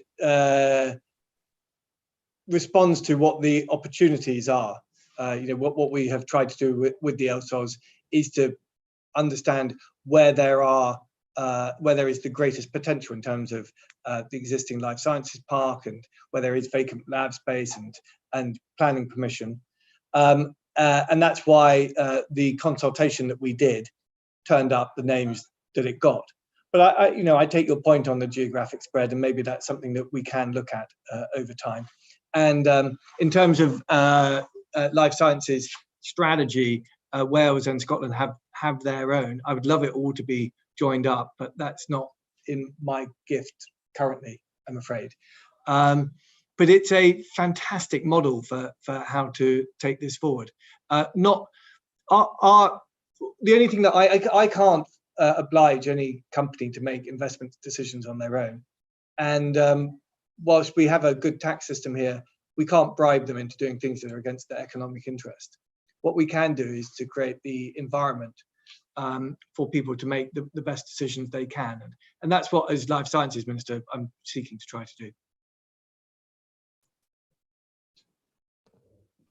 responds to what the opportunities are. What we have tried to do with the LSAWs is to understand where there is the greatest potential in terms of the existing life sciences park, and where there is vacant lab space and planning permission. And that's why the consultation that we did turned up the names that it got. But I take your point on the geographic spread, and maybe that's something that we can look at over time. And in terms of life sciences strategy, Wales and Scotland have their own. I would love it all to be joined up, but that's not in my gift currently, I'm afraid. But it's a fantastic model for how to take this forward. The only thing that I can't oblige any company to make investment decisions on their own, and whilst we have a good tax system here, we can't bribe them into doing things that are against their economic interest. What we can do is to create the environment for people to make the best decisions they can. And that's what, as Life Sciences Minister, I'm seeking to try to do.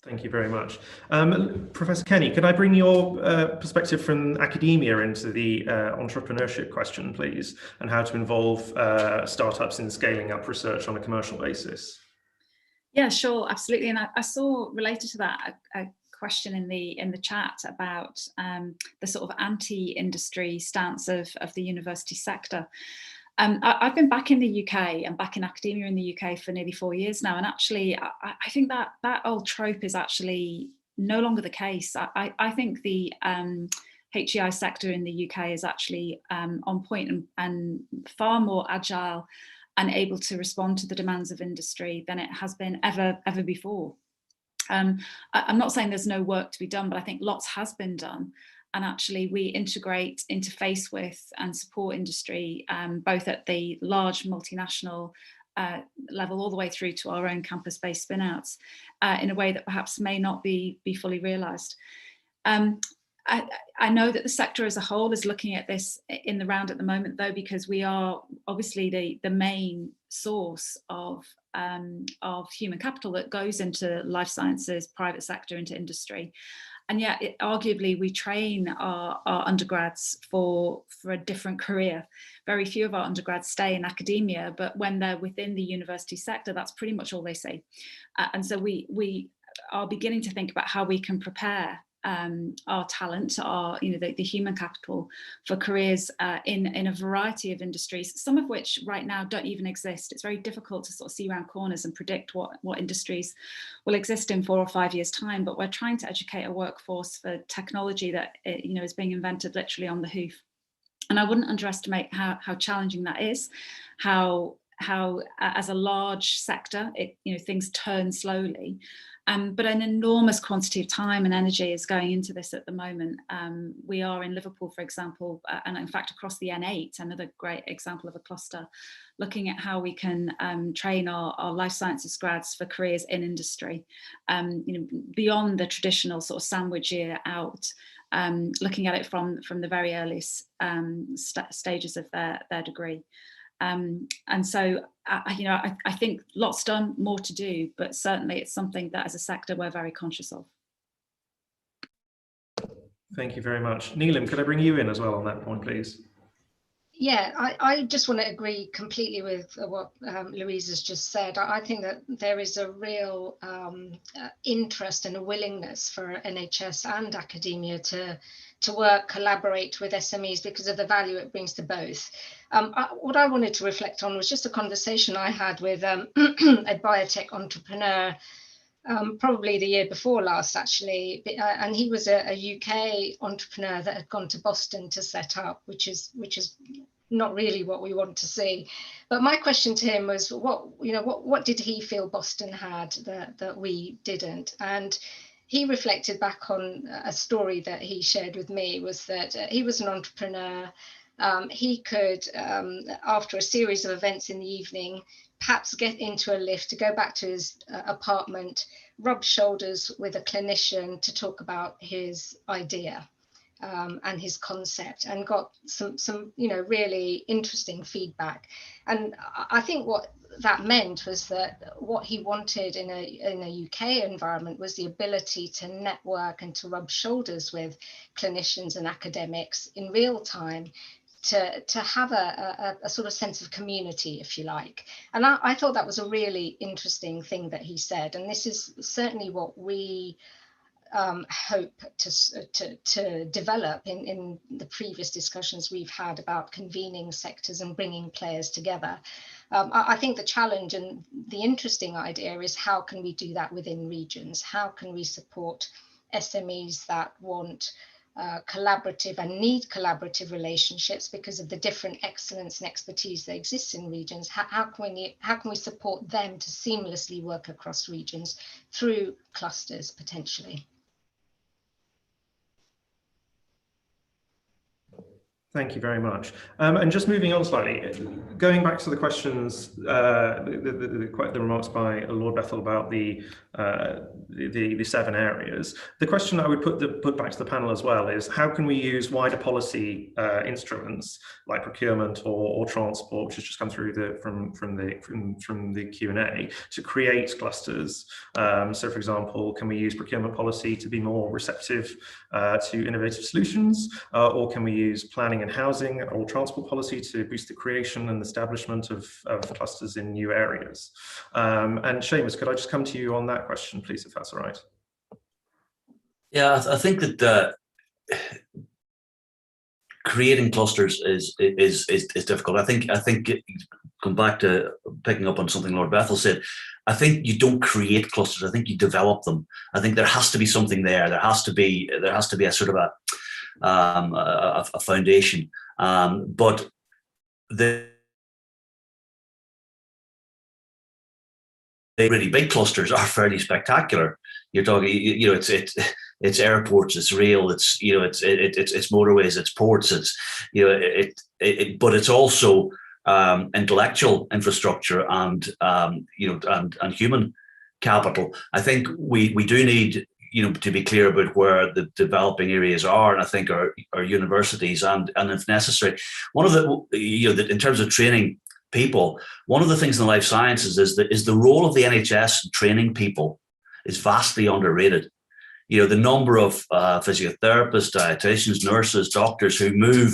Thank you very much. Professor Kenny, could I bring your perspective from academia into the entrepreneurship question, please, and how to involve startups in scaling up research on a commercial basis? Yeah, sure, absolutely. And I saw, related to that, a question in the chat about the sort of anti-industry stance of the university sector. I've been back in the UK and back in academia in the UK for nearly 4 years now, and actually I think that old trope is actually no longer the case. I think the HEI sector in the UK is actually on point and far more agile and able to respond to the demands of industry than it has been ever before. I'm not saying there's no work to be done, but I think lots has been done. And actually we integrate, interface with and support industry, both at the large multinational level all the way through to our own campus-based spin-outs in a way that perhaps may not be fully realised. I know that the sector as a whole is looking at this in the round at the moment, though, because we are obviously the main source of human capital that goes into life sciences, private sector, into industry. And yet, arguably, we train our undergrads for a different career. Very few of our undergrads stay in academia, but when they're within the university sector, that's pretty much all they see. And so we are beginning to think about how we can prepare our talent, the human capital, for careers in a variety of industries, some of which right now don't even exist. It's very difficult to sort of see around corners and predict what industries will exist in 4 or 5 years' time. But we're trying to educate a workforce for technology that is being invented literally on the hoof. And I wouldn't underestimate how challenging that is. How as a large sector, things turn slowly. But an enormous quantity of time and energy is going into this at the moment. We are in Liverpool, for example, and in fact across the N8, another great example of a cluster, looking at how we can train our life sciences grads for careers in industry, beyond the traditional sort of sandwich year out, looking at it from the very earliest stages of their degree. And so, I think lots done, more to do, but certainly it's something that as a sector we're very conscious of. Thank you very much. Neelam, could I bring you in as well on that point, please? Yeah, I just want to agree completely with what Louise has just said. I think that there is a real interest and a willingness for NHS and academia to work, collaborate with SMEs because of the value it brings to both. What I wanted to reflect on was just a conversation I had with a biotech entrepreneur, probably the year before last, actually, and he was a UK entrepreneur that had gone to Boston to set up, which is not really what we want to see. But my question to him was, what did he feel Boston had that we didn't? And he reflected back on a story that he shared with me, was that he was an entrepreneur. He could, after a series of events in the evening, perhaps get into a lift to go back to his apartment, rub shoulders with a clinician to talk about his idea and his concept, and got some really interesting feedback. And I think what that meant was that what he wanted in a UK environment was the ability to network and to rub shoulders with clinicians and academics in real time, to have a sort of sense of community, if you like. And I thought that was a really interesting thing that he said. And this is certainly what we hope to develop in the previous discussions we've had about convening sectors and bringing players together. I think the challenge and the interesting idea is, how can we do that within regions? How can we support SMEs that want collaborative and need collaborative relationships because of the different excellence and expertise that exists in regions? How can we support them to seamlessly work across regions through clusters potentially? Thank you very much. And just moving on slightly, going back to the questions, the remarks by Lord Bethell about the 7 areas. The question I would put back to the panel as well is, how can we use wider policy instruments like procurement or transport, which has just come through from the Q&A, to create clusters? So, for example, can we use procurement policy to be more receptive to innovative solutions, or can we use planning and housing or transport policy to boost the creation and establishment of clusters in new areas? And Seamus, could I just come to you on that question, please, if that's all right? Yeah, I think that creating clusters is difficult. I think come back to picking up on something Lord Bethell said. I think you don't create clusters. I think you develop them. I think there has to be something there. There has to be a sort of a foundation. But the really big clusters are fairly spectacular. You're talking, you know, it's airports, it's rail, it's, you know, it's motorways, it's ports, it's, you know, but it's also intellectual infrastructure and you know, and human capital. I think we do need, you know, to be clear about where the developing areas are, and I think our universities and if necessary, one of the, you know, in terms of training people, one of the things in the life sciences is the role of the NHS in training people is vastly underrated. You know, the number of physiotherapists, dietitians, nurses, doctors who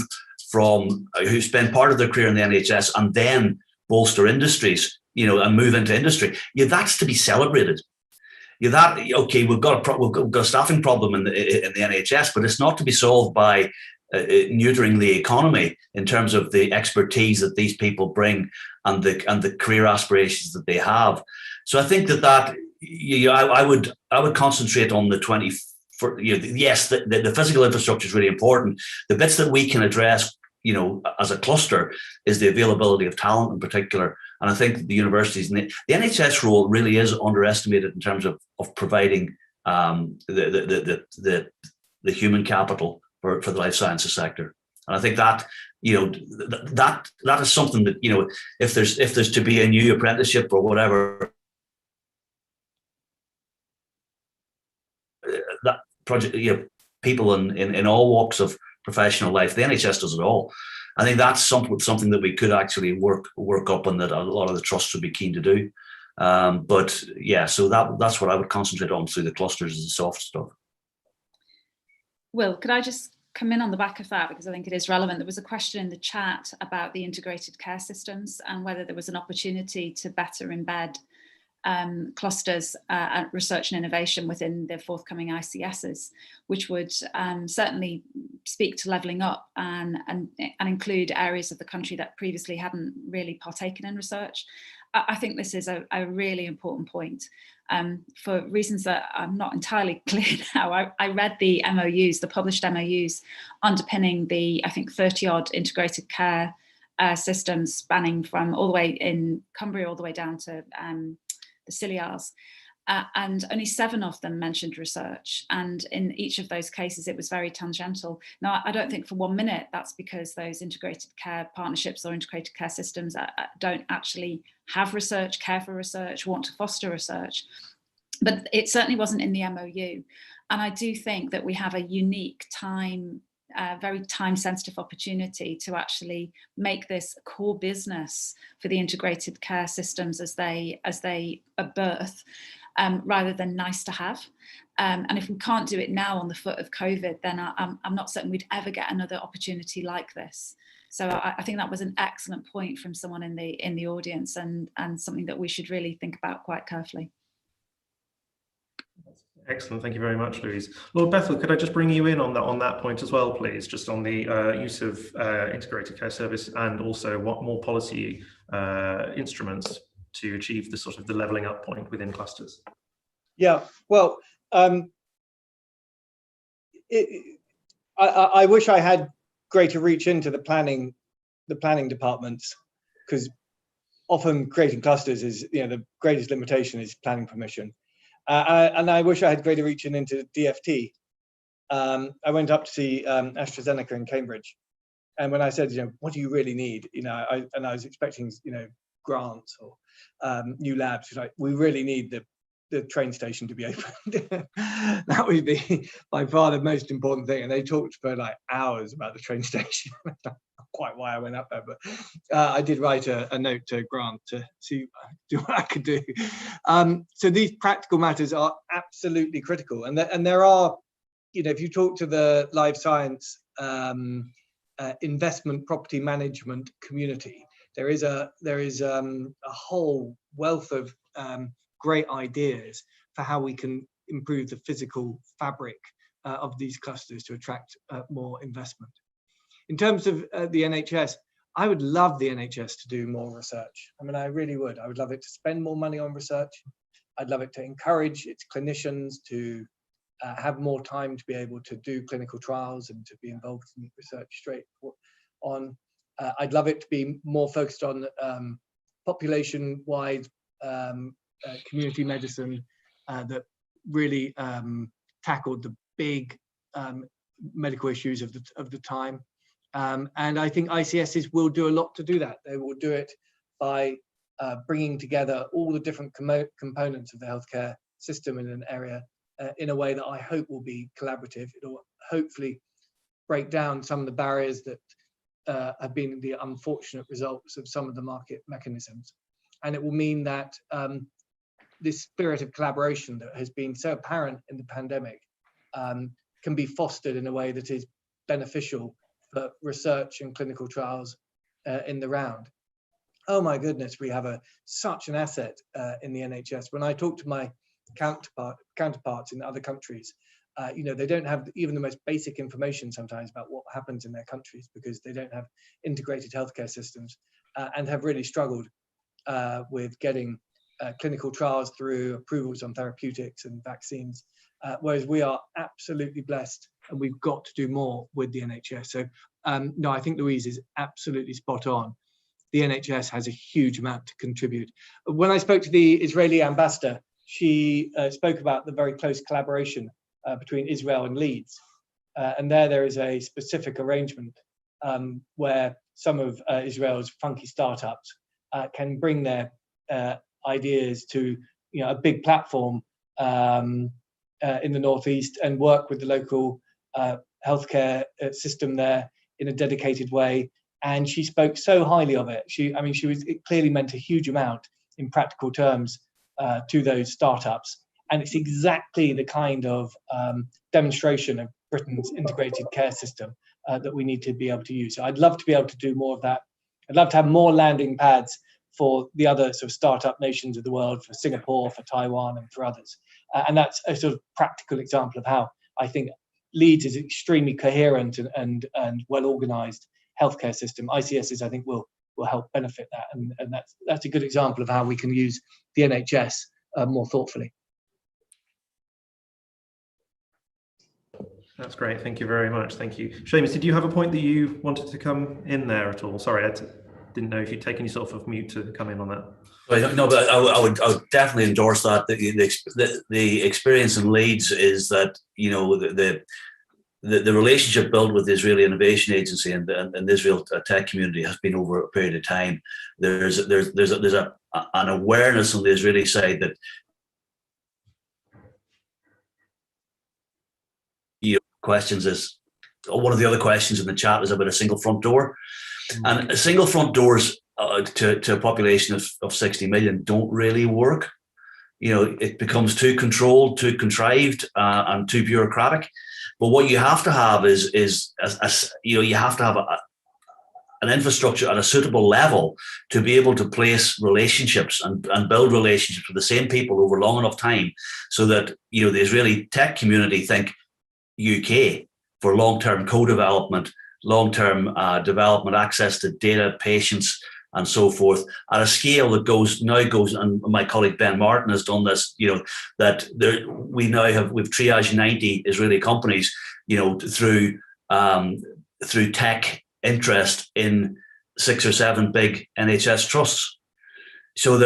spend part of their career in the NHS and then bolster industries, you know, and move into industry. Yeah, that's to be celebrated. Yeah, okay, we've got a staffing problem in the NHS, but it's not to be solved by neutering the economy in terms of the expertise that these people bring and the career aspirations that they have. So I think that you know, I would concentrate on the 20. You know, yes, the physical infrastructure is really important. The bits that we can address, you know, as a cluster, is the availability of talent in particular. And I think the universities and the NHS role really is underestimated in terms of providing the human capital for the life sciences sector. And I think that, you know, that is something that, you know, if there's to be a new apprenticeship or whatever, that project, you know, people in all walks of professional life, the NHS does it all. I think that's something that we could actually work up and that a lot of the trusts would be keen to do. But yeah, so that's what I would concentrate on through the clusters, is the soft stuff. Will, could I just come in on the back of that, because I think it is relevant? There was a question in the chat about the integrated care systems and whether there was an opportunity to better embed clusters and research and innovation within the forthcoming ICSs, which would certainly speak to levelling up and include areas of the country that previously hadn't really partaken in research. I think this is a really important point for reasons that I'm not entirely clear now. I read the MOUs, the published MOUs, underpinning the, I think, 30-odd integrated care systems spanning from all the way in Cumbria all the way down to the Scilliars, and only 7 of them mentioned research, and in each of those cases it was very tangential. Now, I don't think for 1 minute that's because those integrated care partnerships or integrated care systems don't actually have research, care for research, want to foster research, but it certainly wasn't in the MOU. And I do think that we have a unique very time-sensitive opportunity to actually make this a core business for the integrated care systems as they birth, rather than nice to have. And if we can't do it now on the foot of COVID, then I'm not certain we'd ever get another opportunity like this. So I think that was an excellent point from someone in the audience, and something that we should really think about quite carefully. Excellent, thank you very much, Louise. Lord Bethell, could I just bring you in on that point as well, please, just on the use of integrated care service, and also what more policy instruments to achieve the sort of the levelling up point within clusters? Yeah, well, I wish I had greater reach into the planning departments, because often creating clusters is, you know, the greatest limitation is planning permission. And I wish I had greater reach into DFT. I went up to see AstraZeneca in Cambridge, And when I said, what do you really need? I was expecting, grants or new labs. Like, we really need the train station to be opened. That would be by far the most important thing. And they talked for like hours about the train station. Not quite why I went up there, but I did write a note to Grant to see what I could do. So these practical matters are absolutely critical. And there are, if you talk to the life science investment property management community, there is a whole wealth of great ideas for how we can improve the physical fabric of these clusters to attract more investment. In terms of the NHS, I would love the NHS to do more research. I mean, I really would. I would love it to spend more money on research. I'd love it to encourage its clinicians to have more time to be able to do clinical trials and to be involved in research straight on. I'd love it to be more focused on population-wide community medicine that really tackled the big medical issues of the time. And I think ICSs will do a lot to do that. They will do it by bringing together all the different components of the healthcare system in an area in a way that I hope will be collaborative. It'll hopefully break down some of the barriers that have been the unfortunate results of some of the market mechanisms. And it will mean that this spirit of collaboration that has been so apparent in the pandemic can be fostered in a way that is beneficial for research and clinical trials in the round. Oh my goodness, we have such an asset in the NHS. When I talk to my counterparts in other countries, they don't have even the most basic information sometimes about what happens in their countries because they don't have integrated healthcare systems and have really struggled with getting clinical trials through, approvals on therapeutics and vaccines, whereas we are absolutely blessed and we've got to do more with the NHS. So no, I think Louise is absolutely spot on. The NHS has a huge amount to contribute. When I spoke to the Israeli ambassador, she spoke about the very close collaboration between Israel and Leeds. And there is a specific arrangement where some of Israel's funky startups can bring their ideas to a big platform in the Northeast and work with the local healthcare system there in a dedicated way. And she spoke so highly of it. It clearly meant a huge amount in practical terms to those startups. And it's exactly the kind of demonstration of Britain's integrated care system that we need to be able to use. So I'd love to be able to do more of that. I'd love to have more landing pads for the other sort of startup nations of the world, for Singapore, for Taiwan, and for others. And that's a sort of practical example of how I think Leeds is extremely coherent and well-organized healthcare system. ICSs, I think, will help benefit that. And that's a good example of how we can use the NHS more thoughtfully. That's great. Thank you very much. Thank you. Seamus, did you have a point that you wanted to come in there at all? Sorry, I didn't know if you'd taken yourself off mute to come in on that. No, but I would definitely endorse that. The experience in Leeds is that, the relationship built with the Israeli Innovation Agency and the Israel tech community has been over a period of time. There's an awareness on the Israeli side that questions is one of the other questions in the chat is about a single front door, and a single front doors to a population of 60 million don't really work. It becomes too controlled, too contrived, and too bureaucratic. But what you have to have is you have to have an infrastructure at a suitable level to be able to place relationships and build relationships with the same people over long enough time, so that the Israeli tech community think UK for long-term co-development, long-term development, access to data, patients, and so forth, at a scale that goes, and my colleague Ben Martin has done this, that we've triaged 90 Israeli companies, through tech interest in 6 or 7 big NHS trusts. So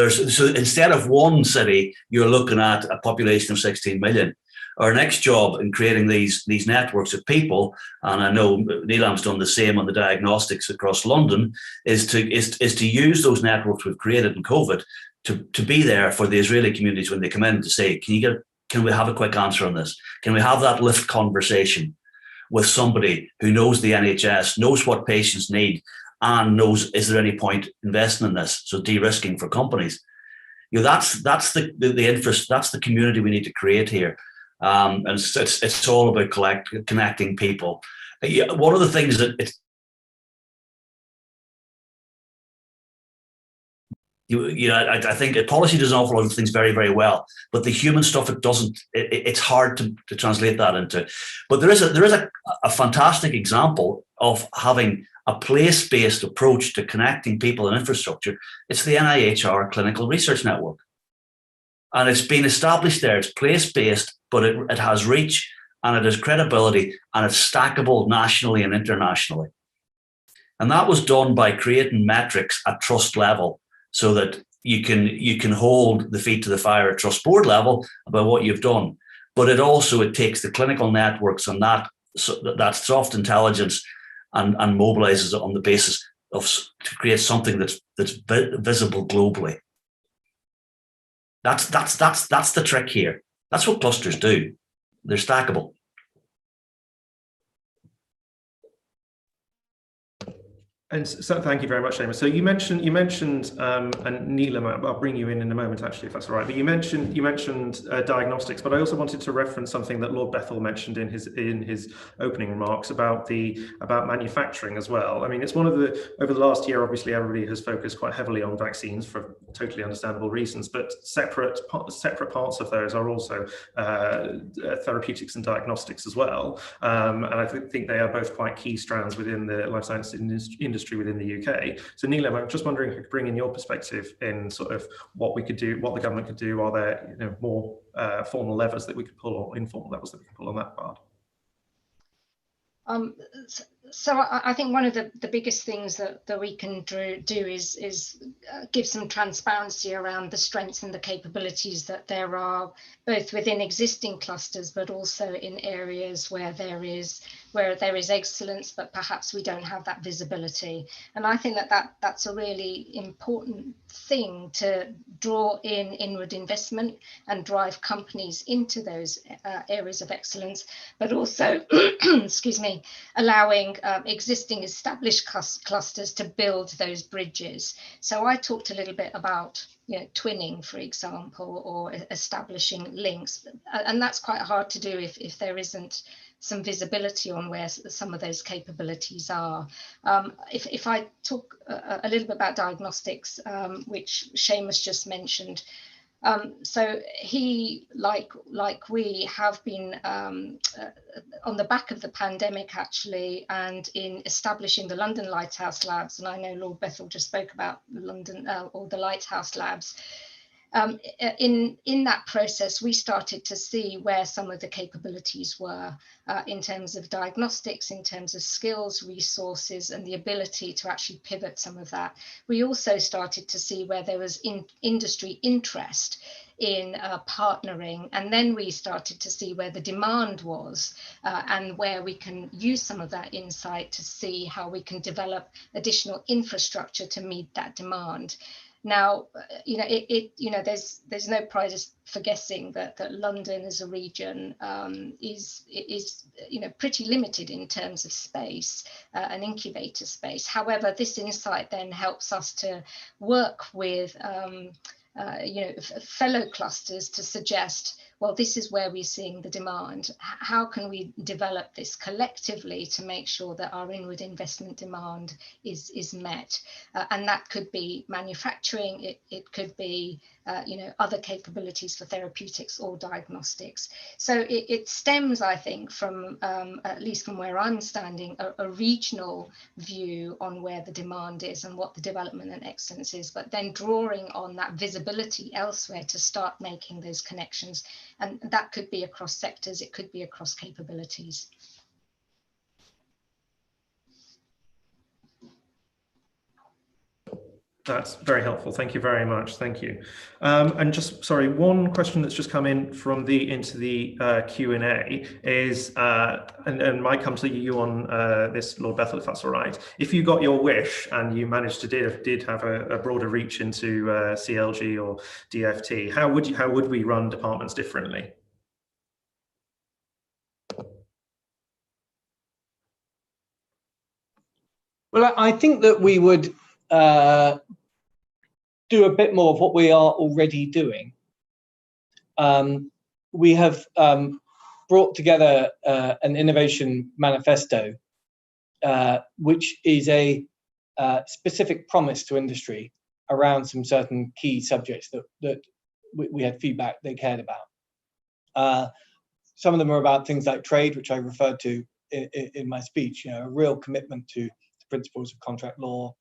instead of one city, you're looking at a population of 16 million. Our next job in creating these networks of people, and I know Neelam's done the same on the diagnostics across London, is to use those networks we've created in COVID to be there for the Israeli communities when they come in to say, can we have a quick answer on this? Can we have that lift conversation with somebody who knows the NHS, knows what patients need, and knows, is there any point investing in this? So de-risking for companies. That's the interest, that's the community we need to create here. And it's all about connecting people. One of the things that I think policy does an awful lot of things very, very well, but the human stuff, it doesn't. It's hard to translate that into. But there is a fantastic example of having a place-based approach to connecting people and infrastructure. It's the NIHR Clinical Research Network. And it's been established there. It's place-based, but it has reach and it has credibility and it's stackable nationally and internationally. And that was done by creating metrics at trust level so that you can hold the feet to the fire at trust board level about what you've done. But it takes the clinical networks and that soft intelligence and mobilizes it on the basis of to create something that's visible globally. That's the trick here. That's what clusters do. They're stackable. And so, thank you very much, Seamus. So you mentioned, and Neelam, I'll bring you in a moment, actually, if that's all right. But you mentioned diagnostics, but I also wanted to reference something that Lord Bethell mentioned in his opening remarks about manufacturing as well. I mean, it's one of over the last year, obviously, everybody has focused quite heavily on vaccines for totally understandable reasons, but separate parts of those are also therapeutics and diagnostics as well. And I think they are both quite key strands within the life science industry within the UK. So Neelam, I'm just wondering if you could bring in your perspective in sort of what we could do, what the government could do. Are there more formal levers that we could pull, or informal levers that we could pull on that part? So I think one of the biggest things that we can do is give some transparency around the strengths and the capabilities that there are both within existing clusters, but also in areas where there is excellence, but perhaps we don't have that visibility. And I think that's a really important thing to draw in inward investment and drive companies into those areas of excellence, but also, excuse me, allowing existing established clusters to build those bridges. So I talked a little bit about twinning, for example, or establishing links, and that's quite hard to do if there isn't some visibility on where some of those capabilities are. If I talk a little bit about diagnostics, which Seamus just mentioned, so he, like we, have been on the back of the pandemic, actually, and in establishing the London Lighthouse Labs, and I know Lord Bethell just spoke about London or the Lighthouse Labs. In that process, we started to see where some of the capabilities were in terms of diagnostics, in terms of skills, resources, and the ability to actually pivot some of that. We also started to see where there was industry interest in partnering, and then we started to see where the demand was and where we can use some of that insight to see how we can develop additional infrastructure to meet that demand. Now, there's no prize for guessing that London as a region is pretty limited in terms of space, and incubator space. However, this insight then helps us to work with fellow clusters to suggest, well, this is where we're seeing the demand. How can we develop this collectively to make sure that our inward investment demand is met? And that could be manufacturing, it could be other capabilities for therapeutics or diagnostics. So it stems, I think, from, at least from where I'm standing, a regional view on where the demand is and what the development and excellence is, but then drawing on that visibility elsewhere to start making those connections. And that could be across sectors, it could be across capabilities. That's very helpful. Thank you very much. Thank you. And just, sorry, one question that's just come in from into the Q&A is, and might come to you on this, Lord Bethell, if that's all right. If you got your wish and you managed to did have a broader reach into CLG or DFT, how would we run departments differently? Well, I think that we would do a bit more of what we are already doing. We have brought together an innovation manifesto, which is a specific promise to industry around some certain key subjects that we had feedback they cared about. Some of them are about things like trade, which I referred to in my speech, a real commitment to the principles of contract law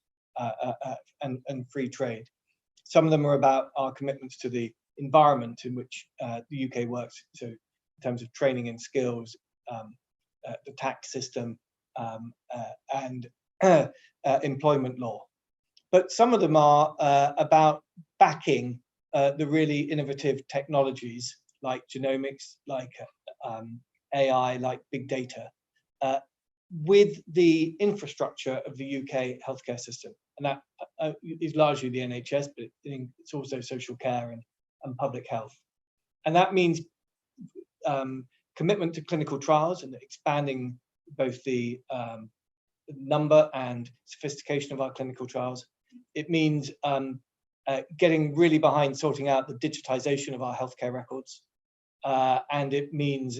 and free trade. Some of them are about our commitments to the environment in which the UK works, so in terms of training and skills, the tax system, and employment law. But some of them are about backing the really innovative technologies like genomics, like AI, like big data, with the infrastructure of the UK healthcare system. And that is largely the NHS, but it's also social care and public health. And that means commitment to clinical trials and expanding both the number and sophistication of our clinical trials. It means getting really behind sorting out the digitization of our healthcare records. And it means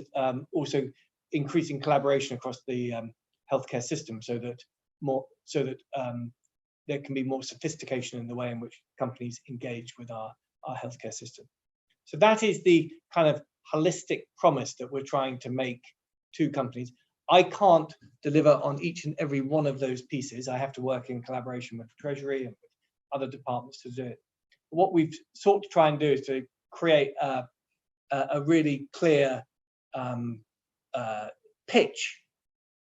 also increasing collaboration across the healthcare system so that there can be more sophistication in the way in which companies engage with our healthcare system. So that is the kind of holistic promise that we're trying to make to companies. I can't deliver on each and every one of those pieces. I have to work in collaboration with the Treasury and with other departments to do it. What we've sought to try and do is to create a really clear pitch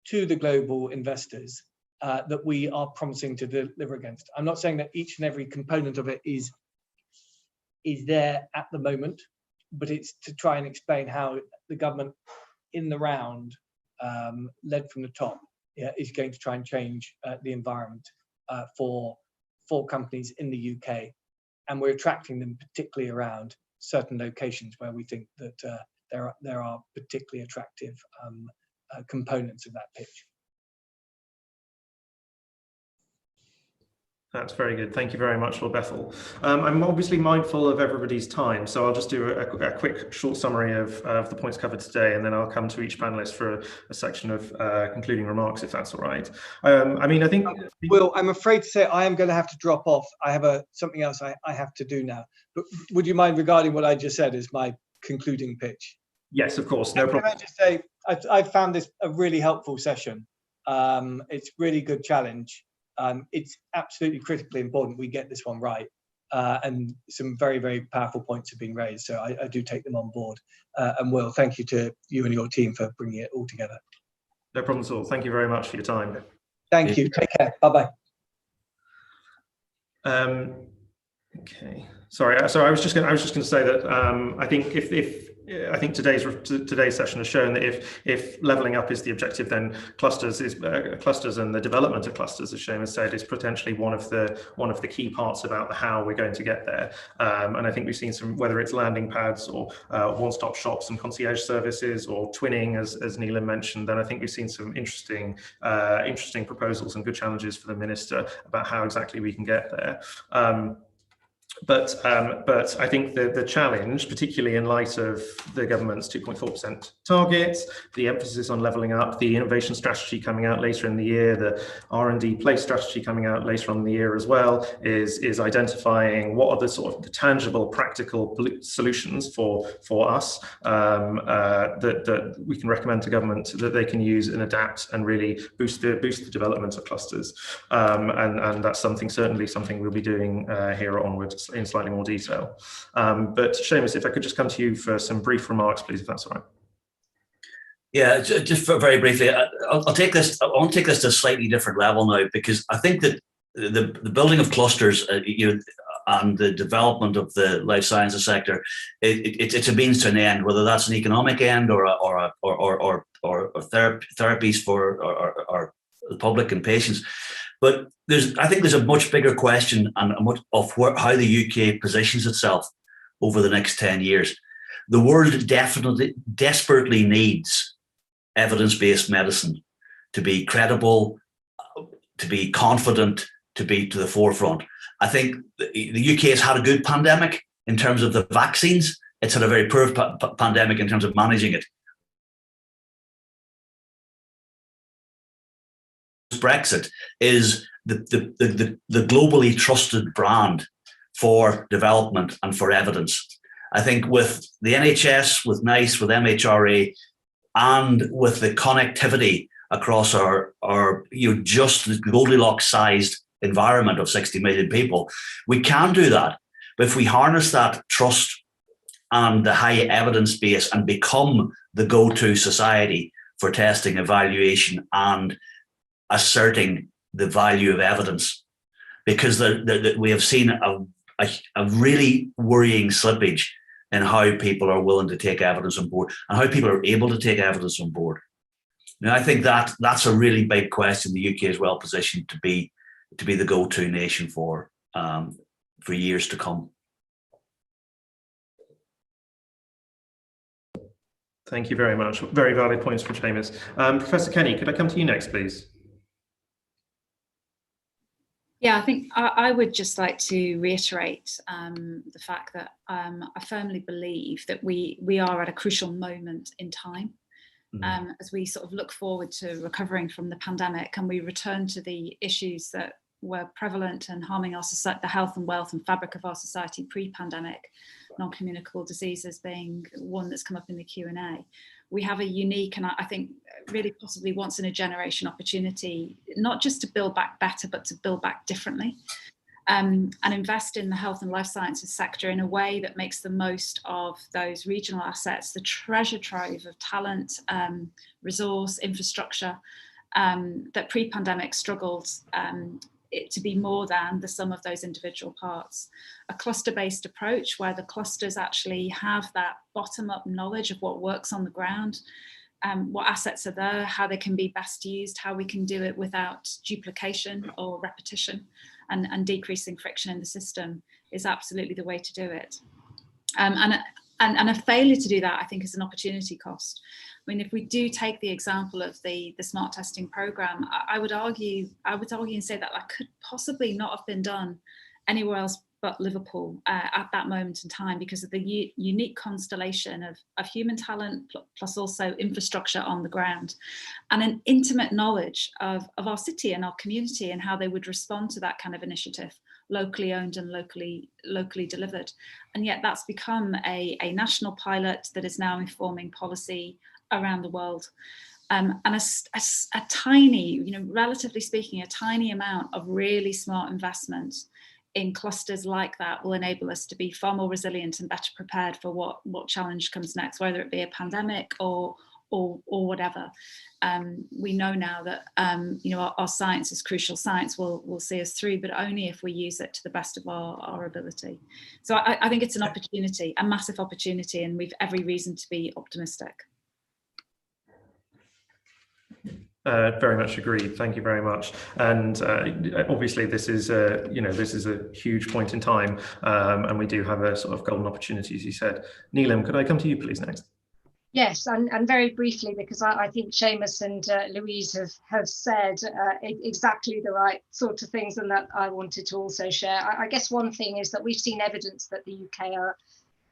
to the global investors that we are promising to deliver against. I'm not saying that each and every component of it is there at the moment, but it's to try and explain how the government in the round, led from the top, is going to try and change the environment for companies in the UK. And we're attracting them particularly around certain locations where we think that there are particularly attractive components of that pitch. That's very good. Thank you very much, Lord Bethell. I'm obviously mindful of everybody's time, so I'll just do a quick short summary of the points covered today, and then I'll come to each panelist for a section of concluding remarks, if that's all right. I think... Will, I'm afraid to say I am going to have to drop off. I have something else I have to do now. But would you mind regarding what I just said as my concluding pitch? Yes, of course. No problem. Can I just say, I found this a really helpful session. It's really good challenge. It's absolutely critically important we get this one right, and some very, very powerful points have been raised, so I do take them on board. And Will, thank you to you and your team for bringing it all together. No problem at all. Thank you very much for your time. Thank you. Take care. Bye-bye. Okay. Sorry. So I was just going to say that I think I think today's session has shown that if levelling up is the objective, then clusters and the development of clusters, as Seamus said, is potentially one of the key parts about how we're going to get there. And I think we've seen some, whether it's landing pads or one-stop shops and concierge services or twinning, as Neelam mentioned, then I think we've seen some interesting proposals and good challenges for the Minister about how exactly we can get there. But I think the challenge, particularly in light of the government's 2.4% targets, the emphasis on levelling up, the innovation strategy coming out later in the year, the R&D place strategy coming out later on in the year as well, is identifying what are the sort of the tangible, practical solutions for us that we can recommend to government that they can use and adapt and really boost the development of clusters. And that's certainly something we'll be doing here onwards in slightly more detail. But Seamus, if I could just come to you for some brief remarks, please, if that's all right. Yeah, just very briefly, I want to take this to a slightly different level now, because I think that the building of clusters, and the development of the life sciences sector, it's a means to an end, whether that's an economic end or therapies for the public and patients. But I think there's a much bigger question and how the UK positions itself over the next 10 years. The world desperately needs evidence-based medicine to be credible, to be confident, to be to the forefront. I think the UK has had a good pandemic in terms of the vaccines. It's had a very poor pandemic in terms of managing it. Brexit is the globally trusted brand for development and for evidence. I think with the NHS, with NICE, with MHRA, and with the connectivity across our just the Goldilocks-sized environment of 60 million people, we can do that. But if we harness that trust and the high evidence base and become the go-to society for testing, evaluation, and asserting the value of evidence, because we have seen a really worrying slippage in how people are willing to take evidence on board and how people are able to take evidence on board. Now, I think that's a really big question. The UK is well positioned to be the go-to nation for years to come. Thank you very much. Very valid points from Seamus. Professor Kenny, could I come to you next, please? Yeah, I think I would just like to reiterate the fact that I firmly believe that we are at a crucial moment in time as we sort of look forward to recovering from the pandemic, and we return to the issues that were prevalent and harming our society, the health and wealth and fabric of our society pre-pandemic, non-communicable diseases being one that's come up in the Q&A. We have a unique and I think really possibly once in a generation opportunity, not just to build back better, but to build back differently, and invest in the health and life sciences sector in a way that makes the most of those regional assets, the treasure trove of talent, resource, infrastructure that pre-pandemic struggled it to be more than the sum of those individual parts. A cluster-based approach where the clusters actually have that bottom-up knowledge of what works on the ground, what assets are there, how they can be best used, how we can do it without duplication or repetition, and decreasing friction in the system is absolutely the way to do it. And a failure to do that, I think, is an opportunity cost. I mean, if we do take the example of the smart testing program, I would argue and say that that could possibly not have been done anywhere else but Liverpool at that moment in time, because of the unique constellation of human talent plus also infrastructure on the ground and an intimate knowledge of our city and our community and how they would respond to that kind of initiative, locally owned and locally delivered. And yet that's become a national pilot that is now informing policy around the world. And a tiny, relatively speaking, a tiny amount of really smart investment in clusters like that will enable us to be far more resilient and better prepared for what challenge comes next, whether it be a pandemic or whatever. We know now that our science is crucial. Science will see us through, but only if we use it to the best of our ability. So I think it's an opportunity, a massive opportunity, and we've every reason to be optimistic. Very much agreed. Thank you very much. And obviously, this is a huge point in time, and we do have a sort of golden opportunity, as you said. Neelam, could I come to you, please, next? Yes, and very briefly, because I think Seamus and Louise have said exactly the right sort of things, and that I wanted to also share. I guess one thing is that we've seen evidence that the UK are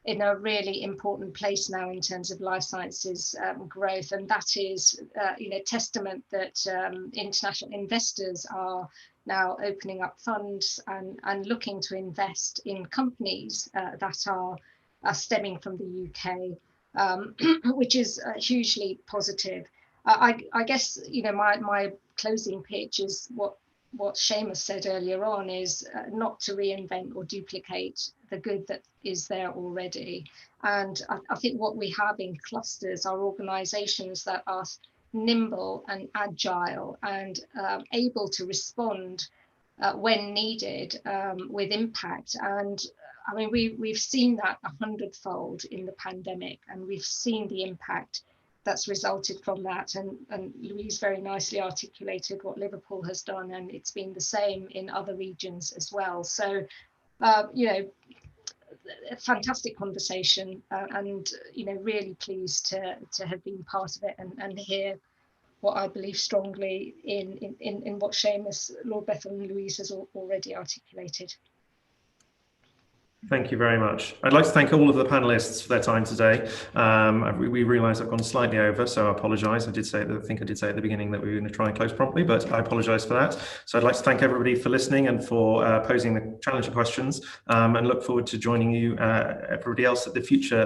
in a really important place now in terms of life sciences growth, and that is testament that international investors are now opening up funds and looking to invest in companies that are stemming from the UK, which is hugely positive. I guess my closing pitch is what Seamus said earlier on, is not to reinvent or duplicate the good that is there already. And I think what we have in clusters are organisations that are nimble and agile and able to respond when needed with impact. And I mean, we've seen that 100-fold in the pandemic, and we've seen the impact that's resulted from that. And Louise very nicely articulated what Liverpool has done, and it's been the same in other regions as well. So, you know, a fantastic conversation, and you know, really pleased to have been part of it and hear what I believe strongly in what Seamus, Lord Bethel and Louise has already articulated. Thank you very much. I'd like to thank all of the panelists for their time today. We realise I've gone slightly over, so I apologise. I think I did say at the beginning that we were going to try and close promptly, but I apologise for that. So I'd like to thank everybody for listening and for posing the challenging questions, and look forward to joining you, everybody else, at the future